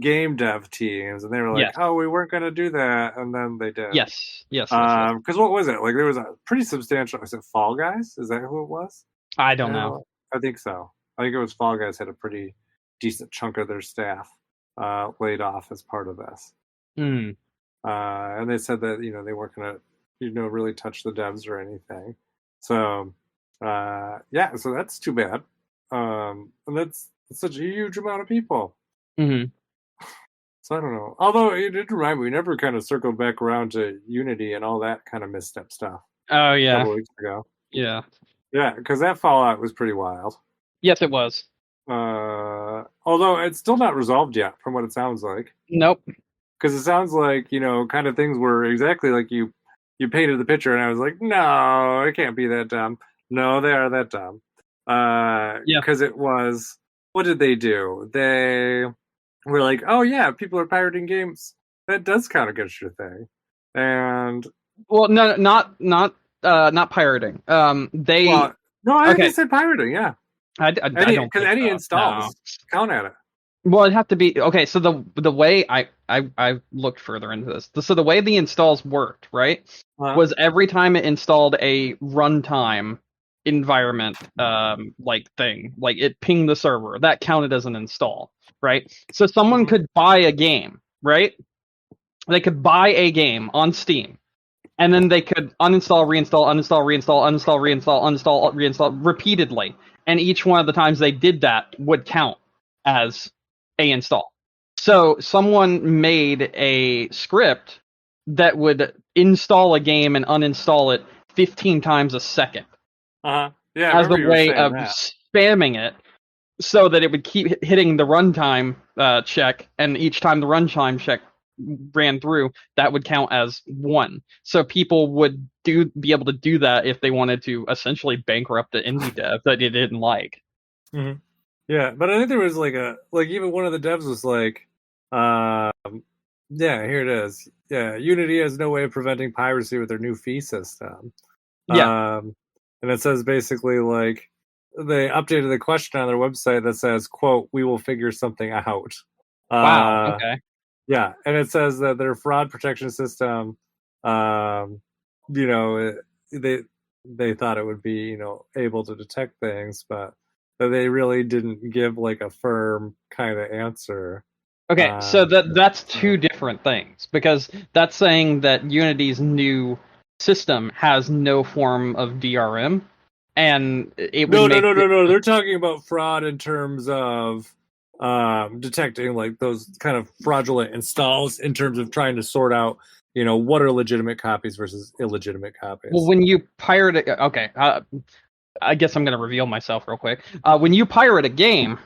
game dev teams, and they were oh, we weren't going to do that, and then they did. Yes. Because what was it? There was a pretty substantial. Was it Fall Guys? Is that who it was? I don't know. I think so. I think it was Fall Guys had a pretty decent chunk of their staff laid off as part of this. And they said that they weren't going to really touch the devs or anything. So so that's too bad. And that's such a huge amount of people. So I don't know. Although it did remind me, we never kind of circled back around to Unity and all that kind of misstep stuff. Oh yeah, a couple weeks ago. Yeah, because that Fallout was pretty wild. Yes, it was. Although it's still not resolved yet, from what it sounds like. Nope. Because it sounds like kind of things were exactly like you painted the picture, and I was like, no, it can't be that dumb. No, they are that dumb. Because it was, what did they do? They were like, oh yeah, people are pirating games. That does count against your thing. And no, not pirating. I said pirating. Yeah, I don't, because any installs count at it. Well, it'd have to be okay. So the way I looked further into this, so the way the installs worked, right, was every time it installed a runtime environment like thing, like it pinged the server, that counted as an install, right? So someone could buy a game, right? They could buy a game on Steam, and then they could uninstall, reinstall, uninstall, reinstall, uninstall, reinstall, uninstall, reinstall repeatedly, and each one of the times they did that would count as a install. So someone made a script that would install a game and uninstall it 15 times a second. Yeah, as a way of spamming it, so that it would keep hitting the runtime check, and each time the runtime check ran through, that would count as one. So people would be able to do that if they wanted to essentially bankrupt the indie dev that they didn't like. Mm-hmm. Yeah, but I think there was even one of the devs was like, yeah, here it is. Yeah, Unity has no way of preventing piracy with their new fee system. Yeah. And it says basically like they updated the question on their website that says, quote, "We will figure something out." Wow. Okay. Yeah, and it says that their fraud protection system, they thought it would be, able to detect things, but they really didn't give like a firm kind of answer. Okay, so that's two different things, because that's saying that Unity's new system has no form of DRM, and it would no. They're talking about fraud in terms of detecting like those kind of fraudulent installs in terms of trying to sort out, what are legitimate copies versus illegitimate copies. Well, when you pirate it, okay, I guess I'm going to reveal myself real quick. When you pirate a game,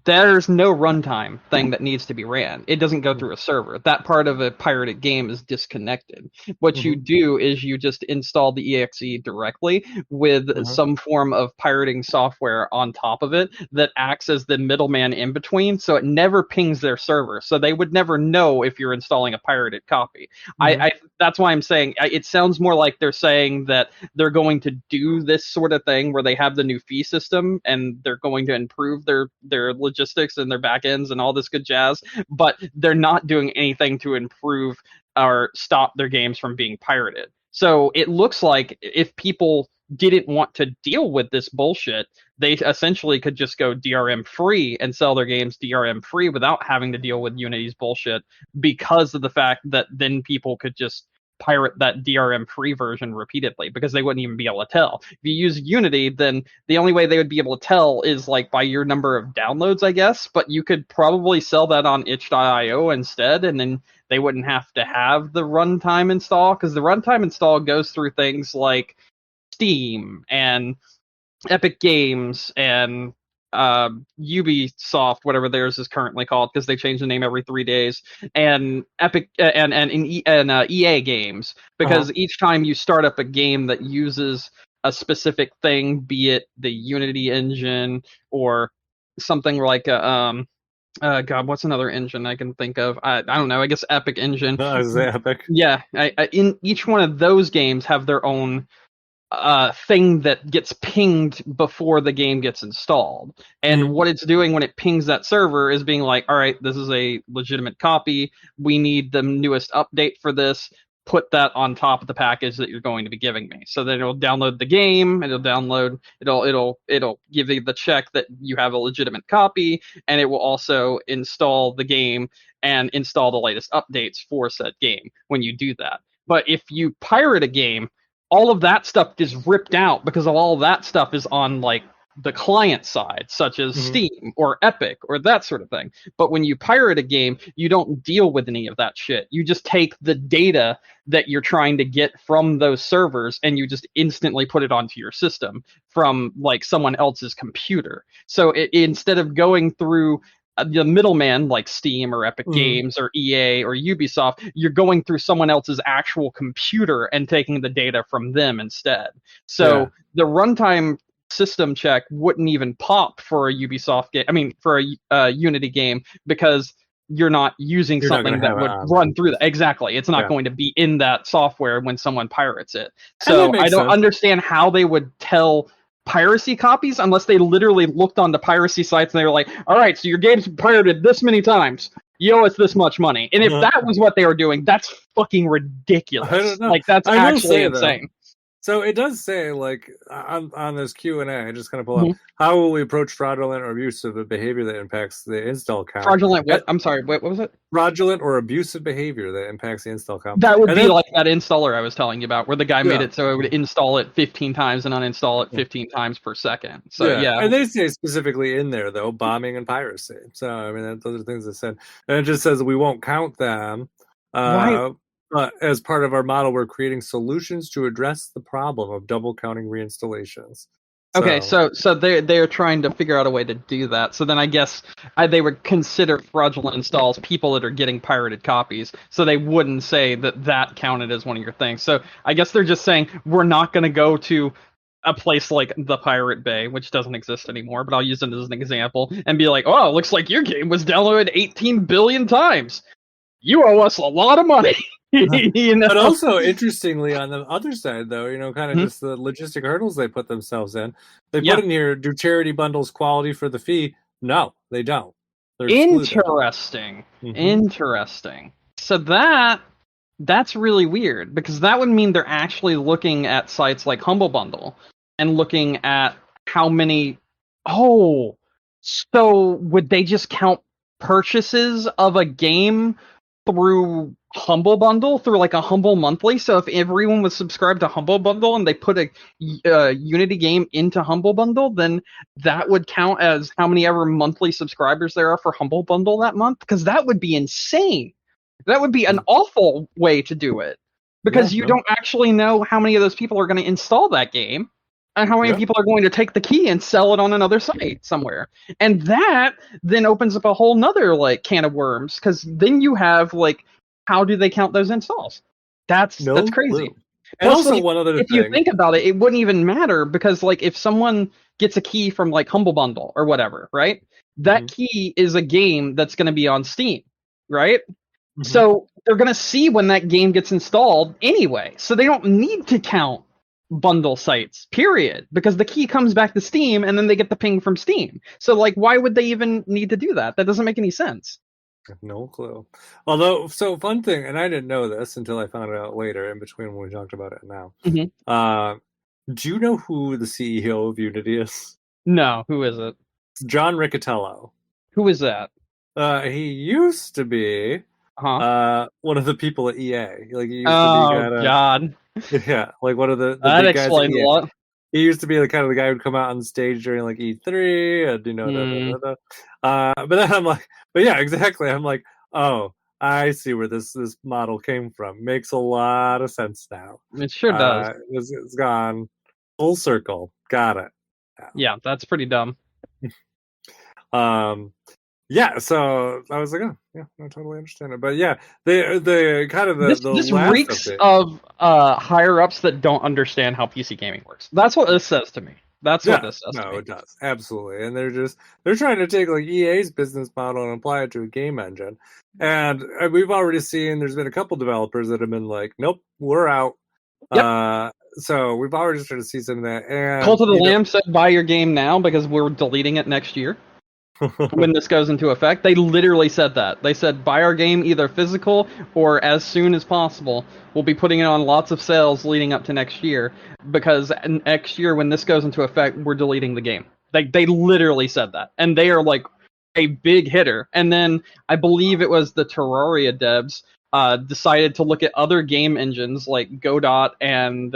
there's no runtime thing that needs to be ran. It doesn't go through a server. That part of a pirated game is disconnected. What you do is you just install the exe directly with some form of pirating software on top of it that acts as the middleman in between, so it never pings their server. So they would never know if you're installing a pirated copy. I that's why I'm saying it sounds more like they're saying that they're going to do this sort of thing where they have the new fee system and they're going to improve their logistics and their backends and all this good jazz, but they're not doing anything to improve or stop their games from being pirated. So it looks like if people didn't want to deal with this bullshit, they essentially could just go DRM free and sell their games DRM free without having to deal with Unity's bullshit, because of the fact that then people could just pirate that DRM free version repeatedly, because they wouldn't even be able to tell. If you use Unity, then the only way they would be able to tell is like by your number of downloads, I guess, but you could probably sell that on itch.io instead, and then they wouldn't have to have the runtime install, because the runtime install goes through things like Steam and Epic Games and Ubisoft, whatever theirs is currently called, because they change the name every 3 days, and Epic and EA games, because each time you start up a game that uses a specific thing, be it the Unity engine or something like God, what's another engine I can think of? I don't know. I guess Epic engine. No, is it Epic? Yeah, in each one of those games have their own thing that gets pinged before the game gets installed. And what it's doing when it pings that server is being like, all right, this is a legitimate copy. We need the newest update for this. Put that on top of the package that you're going to be giving me. So then it'll download the game, it'll give you the check that you have a legitimate copy, and it will also install the game and install the latest updates for said game when you do that. But if you pirate a game, all of that stuff is ripped out, because all of that stuff is on like the client side, such as Steam or Epic or that sort of thing. But when you pirate a game, you don't deal with any of that shit. You just take the data that you're trying to get from those servers and you just instantly put it onto your system from like someone else's computer. So instead of going through the middleman like Steam or Epic Games or EA or Ubisoft, you're going through someone else's actual computer and taking the data from them instead. So the runtime system check wouldn't even pop for a Ubisoft game. I mean, for a Unity game, because you're not using something that would run through that. Exactly. It's not going to be in that software when someone pirates it. So I don't understand how they would tell piracy copies unless they literally looked on the piracy sites and they were like, all right, so your game's pirated this many times, you owe us this much money. And if that was what they were doing, that's fucking ridiculous. I don't know. Like, that's actually insane. So it does say, like, on this Q&A, I just kind of pull up, Mhm. how will we approach fraudulent or abusive behavior that impacts the install count? Fraudulent what? I'm sorry, what was it? Fraudulent or abusive behavior that impacts the install count. That would And be then, like that installer I was telling you about, where the guy made yeah. it so it would install it 15 times and uninstall it 15 times per second. So Yeah, yeah. and they say specifically in there, though, bombing and piracy. So, I mean, those are things they said. And it just says we won't count them. Why? But as part of our model, we're creating solutions to address the problem of double counting reinstallations. Okay, so they're trying to figure out a way to do that. So then I guess they would consider fraudulent installs people that are getting pirated copies. So they wouldn't say that counted as one of your things. So I guess they're just saying we're not going to go to a place like the Pirate Bay, which doesn't exist anymore, but I'll use it as an example, and be like, oh, it looks like your game was downloaded 18 billion times. You owe us a lot of money. You know? But also, interestingly, on the other side, though, kind of Mhm. just the logistic hurdles they put themselves in. They Yeah. put in here, do charity bundles quality for the fee? No, they don't. They're excluded. Interesting. Interesting. So that's really weird, because that would mean they're actually looking at sites like Humble Bundle and looking at how many. Oh, so would they just count purchases of a game through Humble Bundle, through like a Humble Monthly? So if everyone was subscribed to Humble Bundle and they put a Unity game into Humble Bundle, then that would count as how many ever monthly subscribers there are for Humble Bundle that month? Because that would be insane. That would be an awful way to do it, because you don't actually know how many of those people are going to install that game and how many people are going to take the key and sell it on another site somewhere. And that then opens up a whole nother like can of worms, because then you have like, how do they count those installs? That's crazy. Clue. And Plus, also, like, one other if thing. you think about it, it wouldn't even matter, because like if someone gets a key from like Humble Bundle or whatever, right? That key is a game that's going to be on Steam, right? So they're going to see when that game gets installed anyway. So they don't need to count bundle sites, period, because the key comes back to Steam and then they get the ping from Steam. So like, why would they even need to do that? That doesn't make any sense. No clue. Although, so fun thing, and I didn't know this until I found it out later in between when we talked about it now. Do you know who the CEO of Unity is? No, who is it? It's John Riccatello. Who is that? He used to be one of the people at EA. Like, he used to be God. Yeah, like one of the that big guys explains at EA. A lot. He used to be the kind of the guy who'd come out on stage during like E3 and but then I'm like, but yeah, exactly. I'm like, oh, I see where this model came from. Makes a lot of sense now. It sure does. It's gone full circle. Got it. Yeah, that's pretty dumb. Yeah, so I was like, oh, yeah, I totally understand it. But yeah, the kind of the this last reeks update. of higher ups that don't understand how PC gaming works. That's what this says to me. That's what this says to me. It does. Absolutely. And they're trying to take like EA's business model and apply it to a game engine. And we've already seen there's been a couple developers that have been like, nope, we're out. Yep. So we've already started to see some of that. And Cult of the Lamb said buy your game now because we're deleting it next year. When this goes into effect, they literally said that. They said buy our game either physical or as soon as possible. We'll be putting it on lots of sales leading up to next year, because next year when this goes into effect, we're deleting the game. They literally said that, and they are like a big hitter. And then I believe it was the Terraria devs decided to look at other game engines like Godot and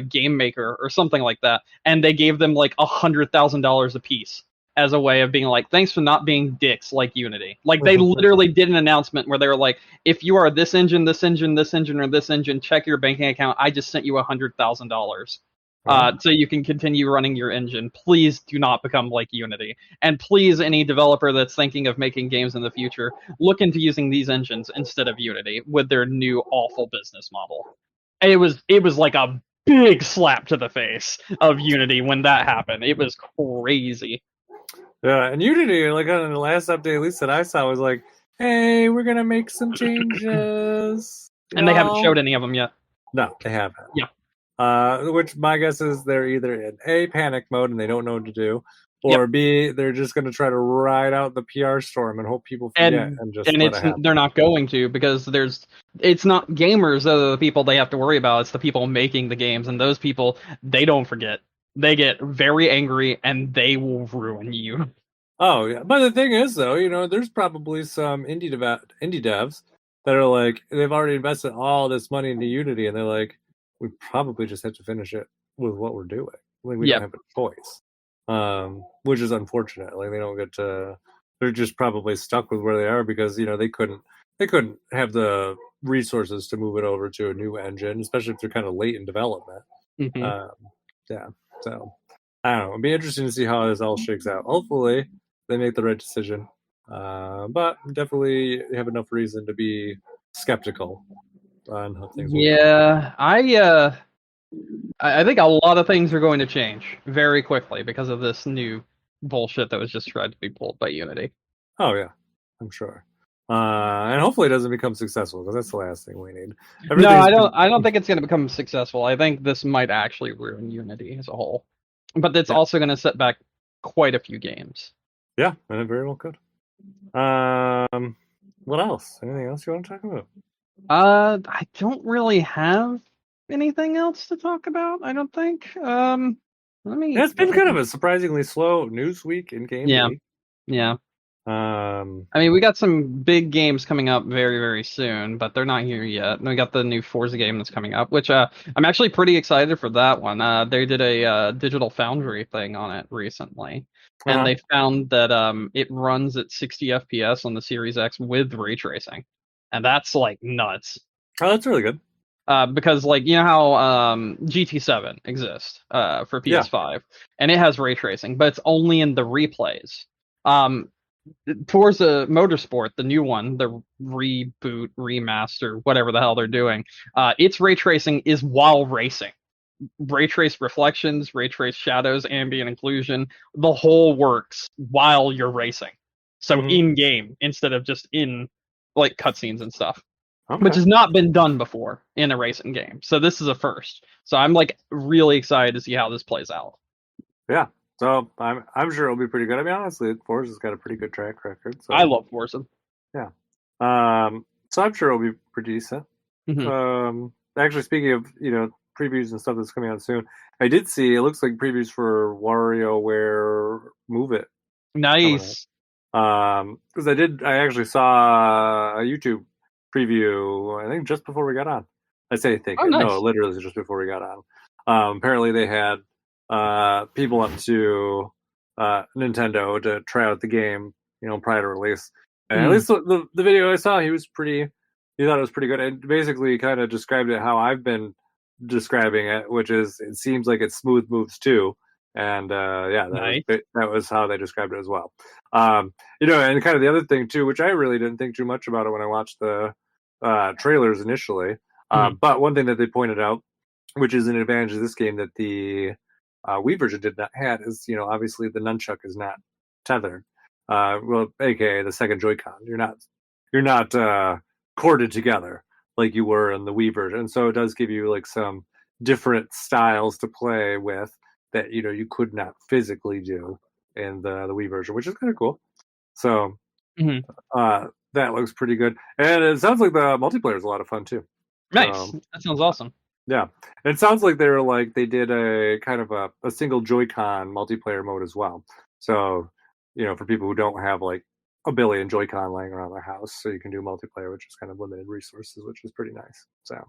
Game Maker or something like that, and they gave them like $100,000 a piece as a way of being like, thanks for not being dicks like Unity. Like, they literally did an announcement where they were like, if you are this engine, this engine, this engine, or this engine, check your banking account. I just sent you $100,000. So you can continue running your engine. Please do not become like Unity. And please, any developer that's thinking of making games in the future, look into using these engines instead of Unity with their new awful business model. And it was like a big slap to the face of Unity when that happened. It was crazy. Yeah, and Unity, like on the last update, at least that I saw, was like, hey, we're gonna make some changes. And they haven't showed any of them yet. No, they haven't. Yeah. Which my guess is they're either in A, panic mode and they don't know what to do, or B, they're just going to try to ride out the PR storm and hope people forget and just let it happen. They're not going to, because it's not gamers that are the people they have to worry about. It's the people making the games, and those people, they don't forget. They get very angry and they will ruin you. Oh yeah, but the thing is, though, there's probably some indie devs that are like, they've already invested all this money into Unity, and they're like, we probably just have to finish it with what we're doing. Like, we don't have a choice, which is unfortunate. Like, they don't get to. They're just probably stuck with where they are because they couldn't have the resources to move it over to a new engine, especially if they're kind of late in development. Yeah, so I don't know. It'd be interesting to see how this all shakes out. Hopefully, they make the right decision, but definitely have enough reason to be skeptical on how things will go. I think a lot of things are going to change very quickly because of this new bullshit that was just tried to be pulled by Unity. Oh yeah, I'm sure. And hopefully it doesn't become successful, because that's the last thing we need. No, I don't think it's going to become successful. I think this might actually ruin Unity as a whole, but it's also going to set back quite a few games. Yeah, and it very well could. What else? Anything else you want to talk about? I don't really have anything else to talk about, I don't think. It's been kind of a surprisingly slow news week in games. Yeah. I mean, we got some big games coming up very, very soon, but they're not here yet. We got the new Forza game that's coming up, which I'm actually pretty excited for that one. They did a Digital Foundry thing on it recently, and they found that it runs at 60 FPS on the Series X with ray tracing, and that's like nuts. Oh, that's really good. Because, like, you know how GT7 exists for PS5, and it has ray tracing, but it's only in the replays. Forza Motorsport, the new one, the reboot, remaster, whatever the hell they're doing, its ray tracing is while racing. Ray trace reflections, ray trace shadows, ambient occlusion, the whole works while you're racing. So in game instead of just in like cutscenes and stuff. Okay. Which has not been done before in a racing game. So this is a first. So I'm like really excited to see how this plays out. Yeah. So I'm sure it'll be pretty good. I mean, honestly, Forza's got a pretty good track record. So I love Forza. Yeah. So I'm sure it'll be pretty decent. Actually, speaking of previews and stuff that's coming out soon, I did see it looks like previews for WarioWare Move It. Nice. Because I actually saw a YouTube preview, I think just before we got on. Nice. No, literally just before we got on. Apparently they had people up to Nintendo to try out the game, prior to release. And at least the video I saw, he thought it was pretty good, and basically kind of described it how I've been describing it, which is it seems like it's smooth moves too. And that was how they described it as well. And kind of the other thing too, which I really didn't think too much about it when I watched the trailers initially. But one thing that they pointed out, which is an advantage of this game that the Wii version did not have, is obviously the nunchuck is not tethered. AKA the second Joy-Con. You're not corded together like you were in the Wii version. So it does give you like some different styles to play with that you could not physically do in the Wii version, which is kind of cool. So that looks pretty good, and it sounds like the multiplayer is a lot of fun too. Nice, that sounds awesome. Yeah, and it sounds like they did a kind of a single Joy-Con multiplayer mode as well. So for people who don't have like a billion Joy-Con laying around their house, so you can do multiplayer, which is kind of limited resources, which is pretty nice. So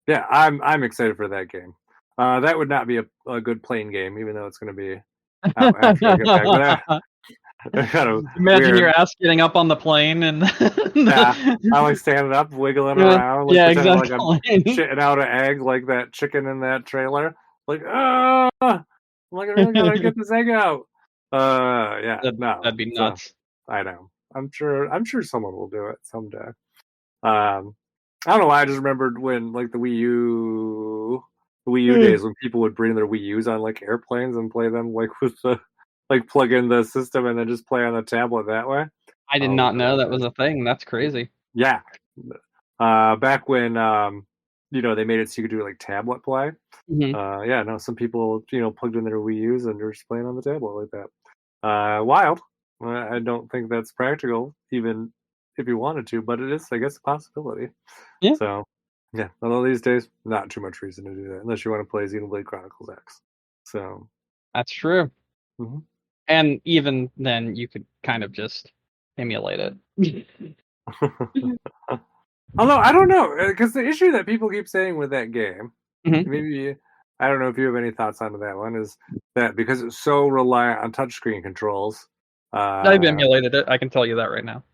yeah, I'm excited for that game. That would not be a good plane game, even though it's going to be out after I get back. Kind imagine weird. Your ass getting up on the plane and I like standing up, wiggling around, like exactly. like I'm shitting out an egg like that chicken in that trailer. Like, I'm like, I really gotta get this egg out. That'd be nuts. So, I know. I'm sure someone will do it someday. I don't know why. I just remembered when like the Wii U days, when people would bring their Wii U's on like airplanes and play them like with the like plug in the system and then just play on the tablet that way. I did not know that was a thing. That's crazy. Yeah. Back when they made it so you could do like tablet play. Mm-hmm. Yeah, no, some people plugged in their Wii U's and they're just playing on the tablet like that. Wild. I don't think that's practical, even if you wanted to, but it is, I guess, a possibility. Yeah, So, yeah, although these days, not too much reason to do that, unless you want to play Xenoblade Chronicles X. So, that's true. mhm. And even then, you could kind of just emulate it. Although, I don't know, because the issue that people keep saying with that game, Mm-hmm. maybe, I don't know if you have any thoughts on that one, is that because it's so reliant on touchscreen controls, I've emulated it. I can tell you that right now.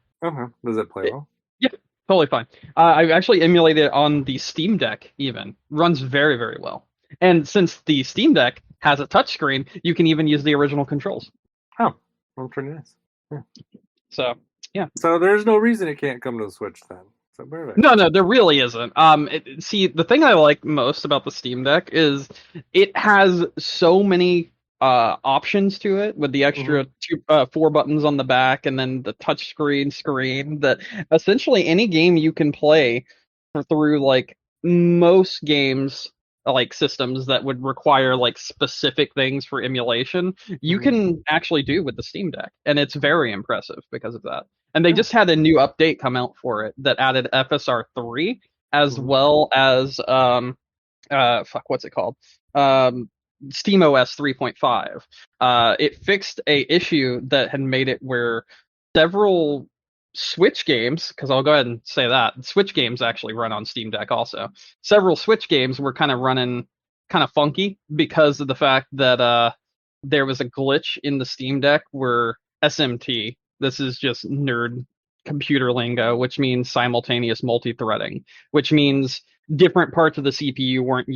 does it play well? Yeah, totally fine. I've actually emulated it on the Steam Deck. Even runs very, very well. And since the Steam Deck has a touchscreen, you can even use the original controls. Oh, well, pretty nice. Yeah. So yeah. So there's no reason it can't come to the Switch then. So perfect. No, there really isn't. See, the thing I like most about the Steam Deck is it has so many options to it with the extra four buttons on the back and then the touchscreen screen that essentially any game you can play through like most games like systems that would require like specific things for emulation you can actually do with the Steam Deck, and it's very impressive because of that. And they just had a new update come out for it that added FSR3 as well as what's it called? SteamOS 3.5. It fixed a issue that had made it where several Switch games, because I'll go ahead and say that Switch games actually run on Steam Deck also. Several Switch games were kind of running kind of funky because of the fact that there was a glitch in the Steam Deck where SMT, this is just nerd computer lingo, which means simultaneous multi-threading, which means different parts of the CPU weren't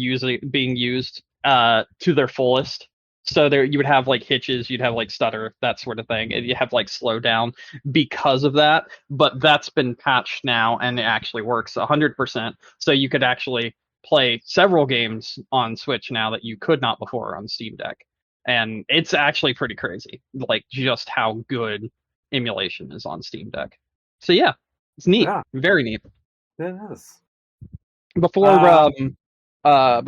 being used to their fullest. So there you would have like hitches, you'd have like stutter, that sort of thing, and you have like slow down because of that. But that's been patched now, and it actually works 100%. So you could actually play several games on Switch now that you could not before on Steam Deck, and it's actually pretty crazy, like just how good emulation is on Steam Deck. So yeah, it's neat, very neat. It is. Before what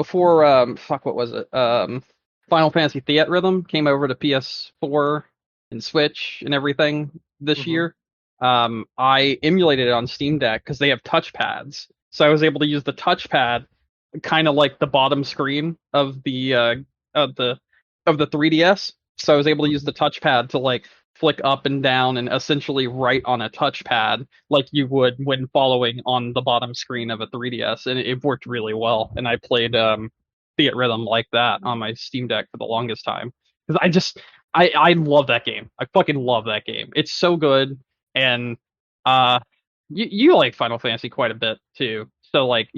was it? Final Fantasy Theatrhythm came over to PS4 and Switch and everything this year. I emulated it on Steam Deck because they have touchpads, so I was able to use the touchpad, kind of like the bottom screen of the 3DS. So I was able to use the touchpad to like flick up and down and essentially write on a touchpad like you would when following on the bottom screen of a 3DS, and it worked really well. And I played Theatrhythm like that on my Steam Deck for the longest time because I love that game. I fucking love that game. It's so good, and you like Final Fantasy quite a bit too. So like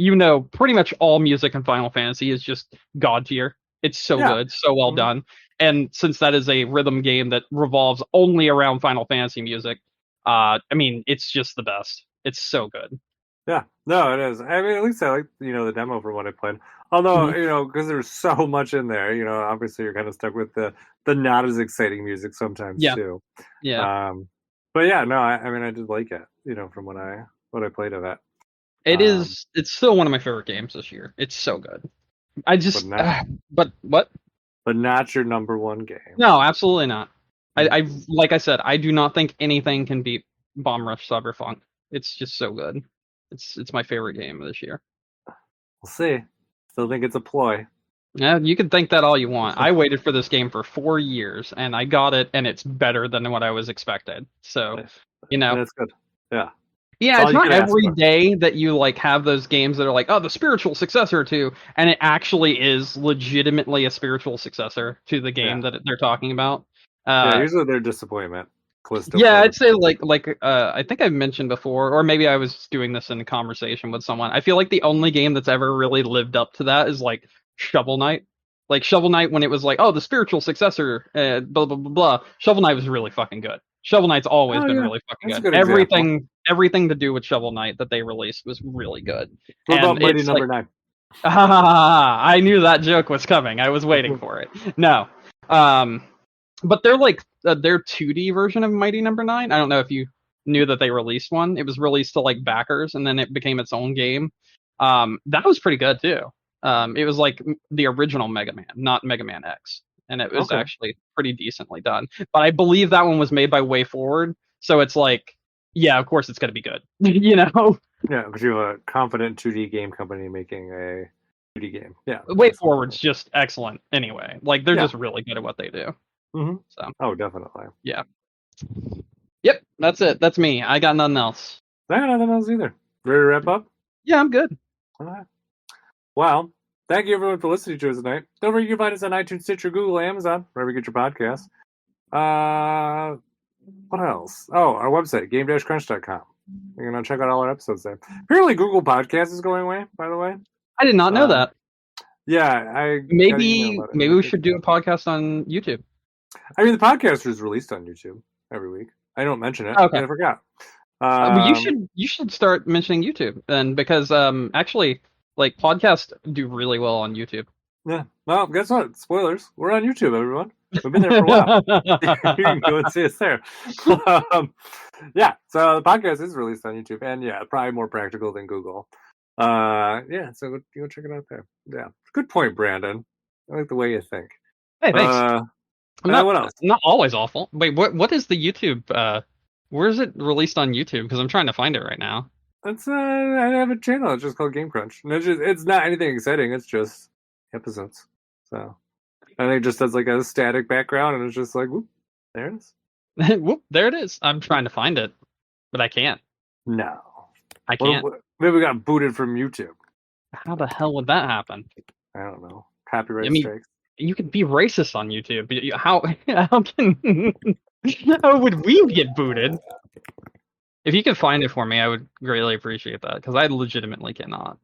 pretty much all music in Final Fantasy is just god tier. It's so good, so well done. And since that is a rhythm game that revolves only around Final Fantasy music, I mean, it's just the best. It's so good. Yeah, no, it is. I mean, at least I like the demo from what I played. Although because there's so much in there, obviously you're kind of stuck with the not as exciting music sometimes too. Yeah. But yeah, no, I mean, I did like it. From what I played of it. It's still one of my favorite games this year. It's so good. But what? But not your number one game. No, absolutely not. I like I said, I do not think anything can beat Bomb Rush Cyberpunk. It's just so good. It's my favorite game of this year. We'll see. Still think it's a ploy. Yeah, you can think that all you want. I waited for this game for 4 years, and I got it, and it's better than what I was expected. So, that's good. Yeah. Yeah, it's not every day that you like have those games that are like, oh, the spiritual successor to, and it actually is legitimately a spiritual successor to the game that they're talking about. Usually they're disappointment. I'd say like I think I've mentioned before, or maybe I was doing this in a conversation with someone. I feel like the only game that's ever really lived up to that is like Shovel Knight. Like Shovel Knight, when it was like, oh, the spiritual successor, blah blah blah blah. Shovel Knight was really fucking good. Shovel Knight's always been really fucking good. Everything to do with Shovel Knight that they released was really good. What about Mighty Number 9? I knew that joke was coming. I was waiting for it. No. But they're like their 2D version of Mighty Number 9. I don't know if you knew that they released one. It was released to like backers, and then it became its own game. That was pretty good too. It was like the original Mega Man, not Mega Man X, and it was actually pretty decently done. But I believe that one was made by Way Forward, so it's like, yeah, of course it's gonna be good, you know? Yeah, because you have a confident 2D game company making a 2D game. Yeah, Way Forward's just excellent anyway. Like they're just really good at what they do. Mm-hmm. So. Oh, definitely. Yeah. Yep, that's it. That's me. I got nothing else. I got nothing else either. Ready to wrap up? Yeah, I'm good. All right. Well, thank you everyone for listening to us tonight. Don't forget you can find us on iTunes, Stitcher, Google, Amazon, wherever you get your podcasts. What else? Oh, our website, game-crunch.com. You're going to check out all our episodes there. Apparently Google Podcast is going away, by the way. I did not know that. Yeah, maybe we should do a podcast on YouTube. I mean, the podcast is released on YouTube every week. I don't mention it. Okay. I forgot. You should start mentioning YouTube, and because actually, like, podcasts do really well on YouTube. Yeah. Well, guess what? Spoilers. We're on YouTube, everyone. We've been there for a while. You can go and see us there. Yeah. So the podcast is released on YouTube, and yeah, probably more practical than Google. Yeah. So go check it out there. Yeah. Good point, Brandon. I like the way you think. Hey, thanks. What else? I'm not always awful. Wait, what is the YouTube? Where is it released on YouTube? Because I'm trying to find it right now. It's I have a channel. It's just called Game Crunch. And it's not anything exciting. It's just episodes. So I think it just does like a static background, and it's just like, whoop, there it is. Whoop, there it is. I'm trying to find it, but I can't. No, I can't. Maybe we got booted from YouTube. How the hell would that happen? I don't know. Copyright strikes. You could be racist on YouTube, but how would we get booted? If you could find it for me, I would greatly appreciate that, because I legitimately cannot.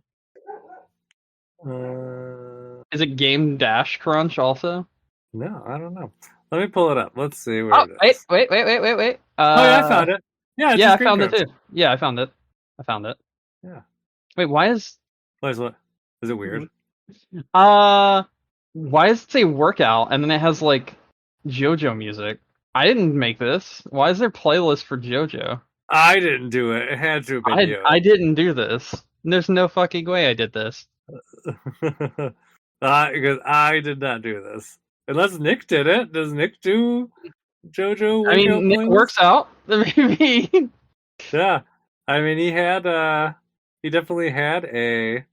Is it Game Dash Crunch also? No, I don't know. Let me pull it up. Let's see where it is. Wait. Oh yeah, I found it. Yeah, I found it too. Yeah, I found it. Yeah. Wait, why is what? Is it weird? Why does it say workout and then it has like JoJo music? I didn't make this. Why is there playlist for JoJo? I didn't do it. It had to have been you. I didn't do this. There's no fucking way I did this. Because I did not do this. Unless Nick did it. Does Nick do JoJo workout? I mean, Nick works out. Maybe. Yeah. I mean, he definitely had a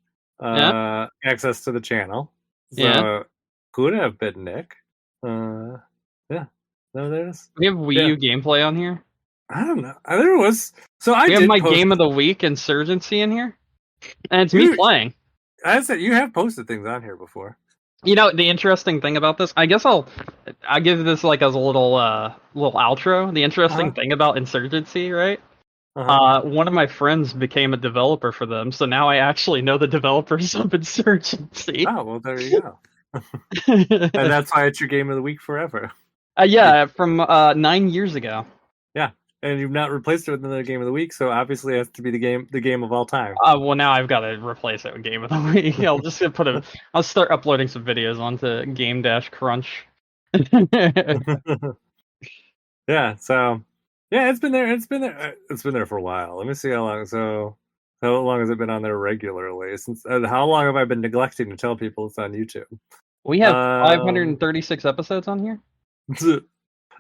access to the channel. So could have been Nick. Yeah. No, there's. We have Wii U gameplay on here. I don't know. There was. So I have my game of the week, Insurgency, in here, and it's me playing. I said you have posted things on here before. You know, the interesting thing about this, I guess I'll give this like as a little outro. The interesting thing about Insurgency, right? One of my friends became a developer for them, so now I actually know the developers of Insurgency. Oh, well, there you go. And that's why it's your game of the week forever. Yeah, from 9 years ago. Yeah, and you've not replaced it with another game of the week, so obviously it has to be the game of all time. Well, now I've got to replace it with game of the week. I'll just I'll start uploading some videos onto Game-Crunch. Yeah, so yeah, it's been there for a while. Let me see how long. So how long has it been on there regularly? Since how long have I been neglecting to tell people it's on YouTube? We have 536 episodes on here.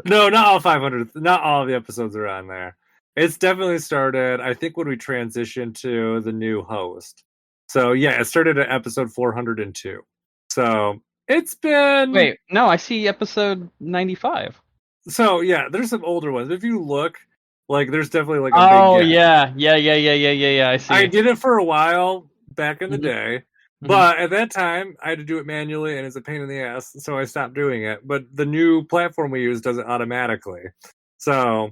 No, not all 500. Not all of the episodes are on there. It's definitely started, I think, when we transitioned to the new host. So yeah, it started at episode 402. So it's been. Wait, no, I see episode 95. So yeah, there's some older ones. If you look, like, there's definitely like a big gap. Yeah. I see. I did it for a while back in the day. But at that time, I had to do it manually, and it's a pain in the ass, so I stopped doing it. But the new platform we use does it automatically. So,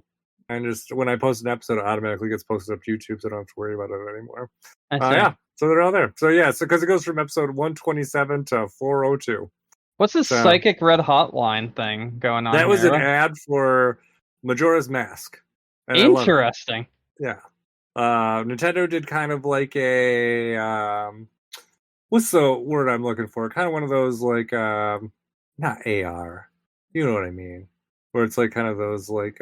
when I post an episode, it automatically gets posted up to YouTube, so I don't have to worry about it anymore. Yeah, so they're all there. So yeah, because it goes from episode 127 to 402. What's this Psychic Red Hotline thing going on? That was an ad for Majora's Mask. Interesting. Yeah. Nintendo did kind of like a... what's the word I'm looking for? Kind of one of those, like, not AR. You know what I mean? Where it's like kind of those, like,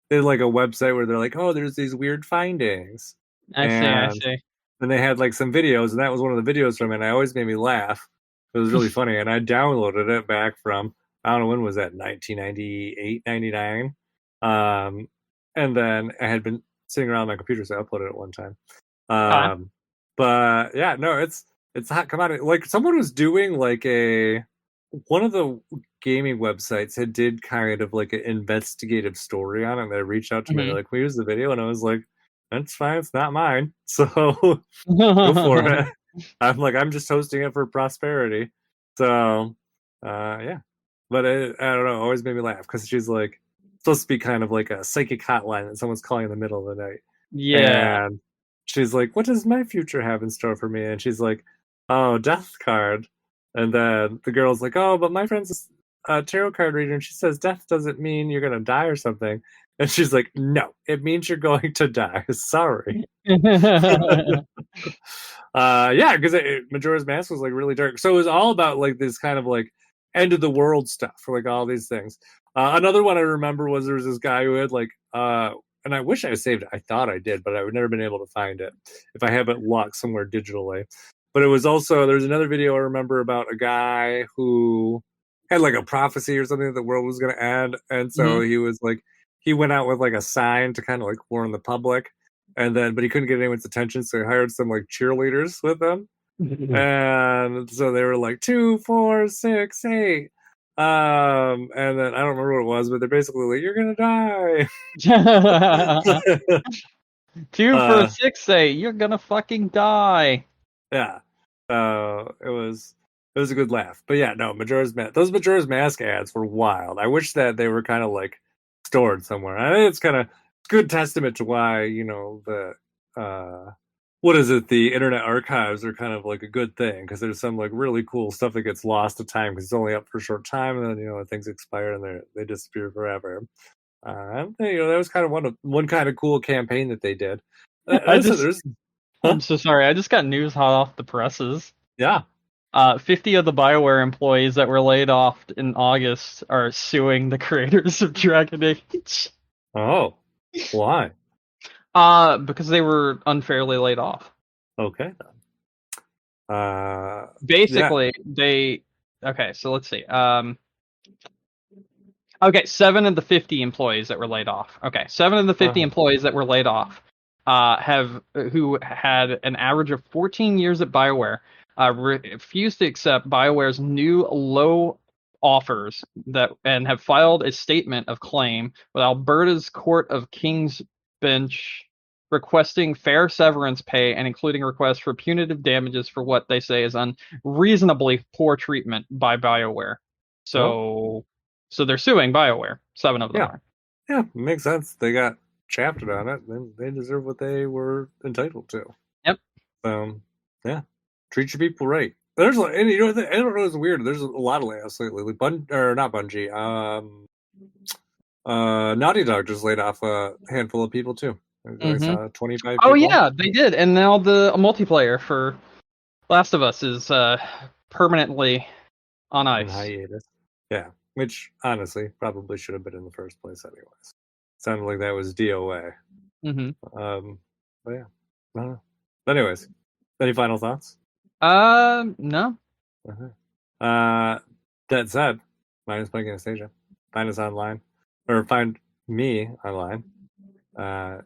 they're like a website where they're like, oh, there's these weird findings. I see. And they had like some videos, and that was one of the videos from it. And it always made me laugh. It was really funny, and I downloaded it back from, I don't know, when was that, 1998, 99. And then I had been sitting around my computer, so I uploaded it one time. But yeah, no, it's hot commodity. Like someone was doing like one of the gaming websites did kind of like an investigative story on it. And they reached out to me, they're like, "Well, here's the video," and I was like, "That's fine, it's not mine, so go for it." I'm like, I'm just hosting it for prosperity. So yeah, but I don't know, it always made me laugh because she's like supposed to be kind of like a psychic hotline that someone's calling in the middle of the night. Yeah. And she's like, "What does my future have in store for me?" And she's like, "Oh, death card." And then the girl's like, "Oh, but my friend's a tarot card reader, and she says death doesn't mean you're gonna die or something." And she's like, "No, it means you're going to die. Sorry." Yeah, because Majora's Mask was like really dark. So it was all about like this kind of like end of the world stuff for like all these things. Another one I remember was there was this guy who had like and I wish I saved it. I thought I did, but I've never been able to find it if I have it locked somewhere digitally. But it was also, there's another video I remember about a guy who had like a prophecy or something that the world was going to end. And so he was like, he went out with like a sign to kind of like warn the public. And then, but he couldn't get anyone's attention. So he hired some like cheerleaders with him. And so they were like 2, 4, 6, 8. And then I don't remember what it was, but they're basically like, "You're gonna die." 2 for 6, 8. You're gonna fucking die. Yeah. It was a good laugh. But yeah, no, those Majora's Mask ads were wild. I wish that they were kind of like stored somewhere. I think it's kind of good testament to why, you know, the the Internet Archives are kind of like a good thing, because there's some like really cool stuff that gets lost to time because it's only up for a short time, and then, you know, things expire and they disappear forever. You know, that was kind of one kind of cool campaign that they did. I'm so sorry. I just got news hot off the presses. Yeah. 50 of the BioWare employees that were laid off in August are suing the creators of Dragon Age. Oh, why? Because they were unfairly laid off. Okay. Basically, okay, so let's see. Okay, 7 of the 50 employees that were laid off. Okay, 7 of the 50 employees that were laid off who had an average of 14 years at BioWare refused to accept BioWare's new low offers and have filed a statement of claim with Alberta's Court of King's Bench requesting fair severance pay and including requests for punitive damages for what they say is unreasonably poor treatment by BioWare. So they're suing BioWare. 7 of them are. Yeah, makes sense. They got shafted on it, then they deserve what they were entitled to. Yep. Yeah. Treat your people right. There's like, and you know, I don't know, it's weird. There's a lot of layoffs lately. Like not Bungie. Naughty Dog just laid off a handful of people too. I saw 25 people. Oh yeah, they did. And now the multiplayer for Last of Us is permanently on ice. Hiatus. Yeah, which honestly probably should have been in the first place anyways. Sounded like that was DOA. But yeah, I don't know. But anyways, any final thoughts? No. That said, my name is Mike Anastasia. Find us online, or find me online. Wow,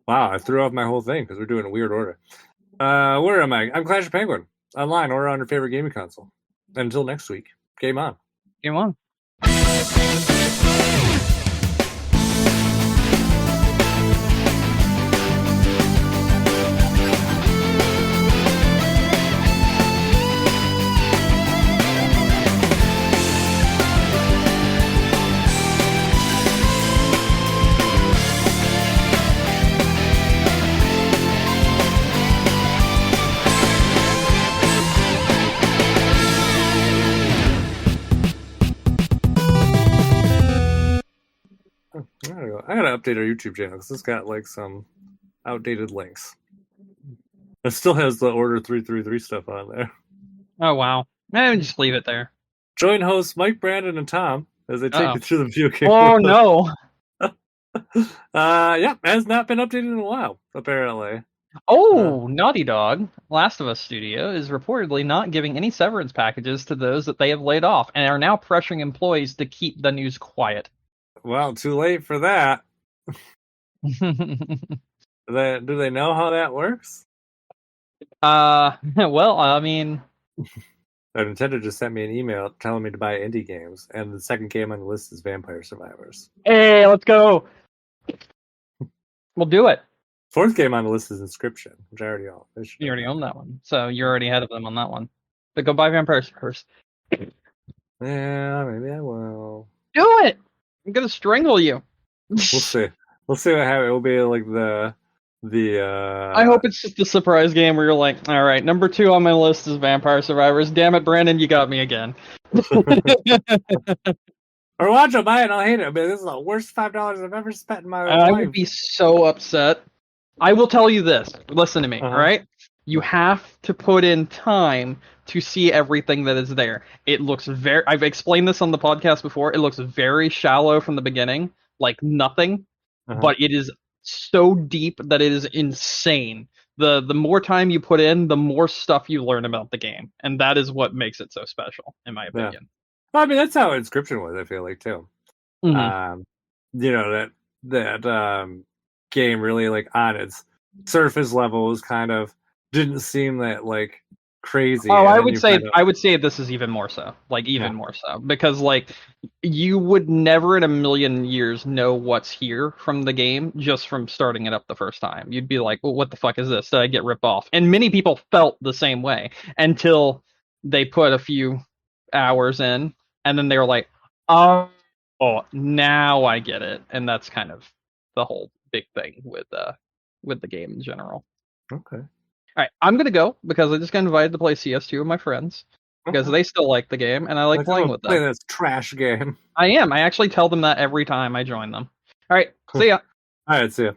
I threw off my whole thing because we're doing a weird order. Where am I? I'm Clash of Penguin online or on your favorite gaming console. And until next week, game on. Game on. I gotta update our YouTube channel because it's got like some outdated links. It still has the Order 333 stuff on there. Oh wow! Just leave it there. Join hosts Mike, Brandon, and Tom as they take you through the video game. Oh no! Yeah, has not been updated in a while apparently. Oh, Naughty Dog, Last of Us Studio, is reportedly not giving any severance packages to those that they have laid off and are now pressuring employees to keep the news quiet. Well, too late for that. Do they know how that works? Well, I mean, Nintendo just sent me an email telling me to buy indie games, and the second game on the list is Vampire Survivors. Hey, let's go. We'll do it. Fourth game on the list is Inscription, which I already own. You already own that one, so you're already ahead of them on that one. But go buy Vampire first. Yeah, maybe I will. Do it! I'm gonna strangle you. We'll see. We'll see what happens. It will be like the I hope it's just a surprise game where you're like, all right, number 2 on my list is Vampire Survivors. Damn it, Brandon, you got me again. Or watch it, buy it, I'll hate it. But this is the worst $5 I've ever spent in my life. I would be so upset. I will tell you this. Listen to me, all right? You have to put in time to see everything that is there. It looks very... I've explained this on the podcast before. It looks very shallow from the beginning, like nothing. But it is so deep that it is insane. The more time you put in, the more stuff you learn about the game. And that is what makes it so special, in my opinion. Yeah. Well, I mean, that's how Inscription was, I feel like, too. Mm-hmm. You know, that game really, like, on its surface level was kind of didn't seem that, like, crazy. Oh, I would say this is even more so. Like, even more so. Because, like, you would never in a million years know what's here from the game just from starting it up the first time. You'd be like, well, what the fuck is this? Did I get ripped off? And many people felt the same way until they put a few hours in, and then they were like, oh, now I get it. And that's kind of the whole big thing with the game in general. Okay. All right, I'm gonna go because I just got invited to play CS2 with my friends because they still like the game and I like playing with them. Play this trash game. I am. I actually tell them that every time I join them. All right, see ya. All right, see ya.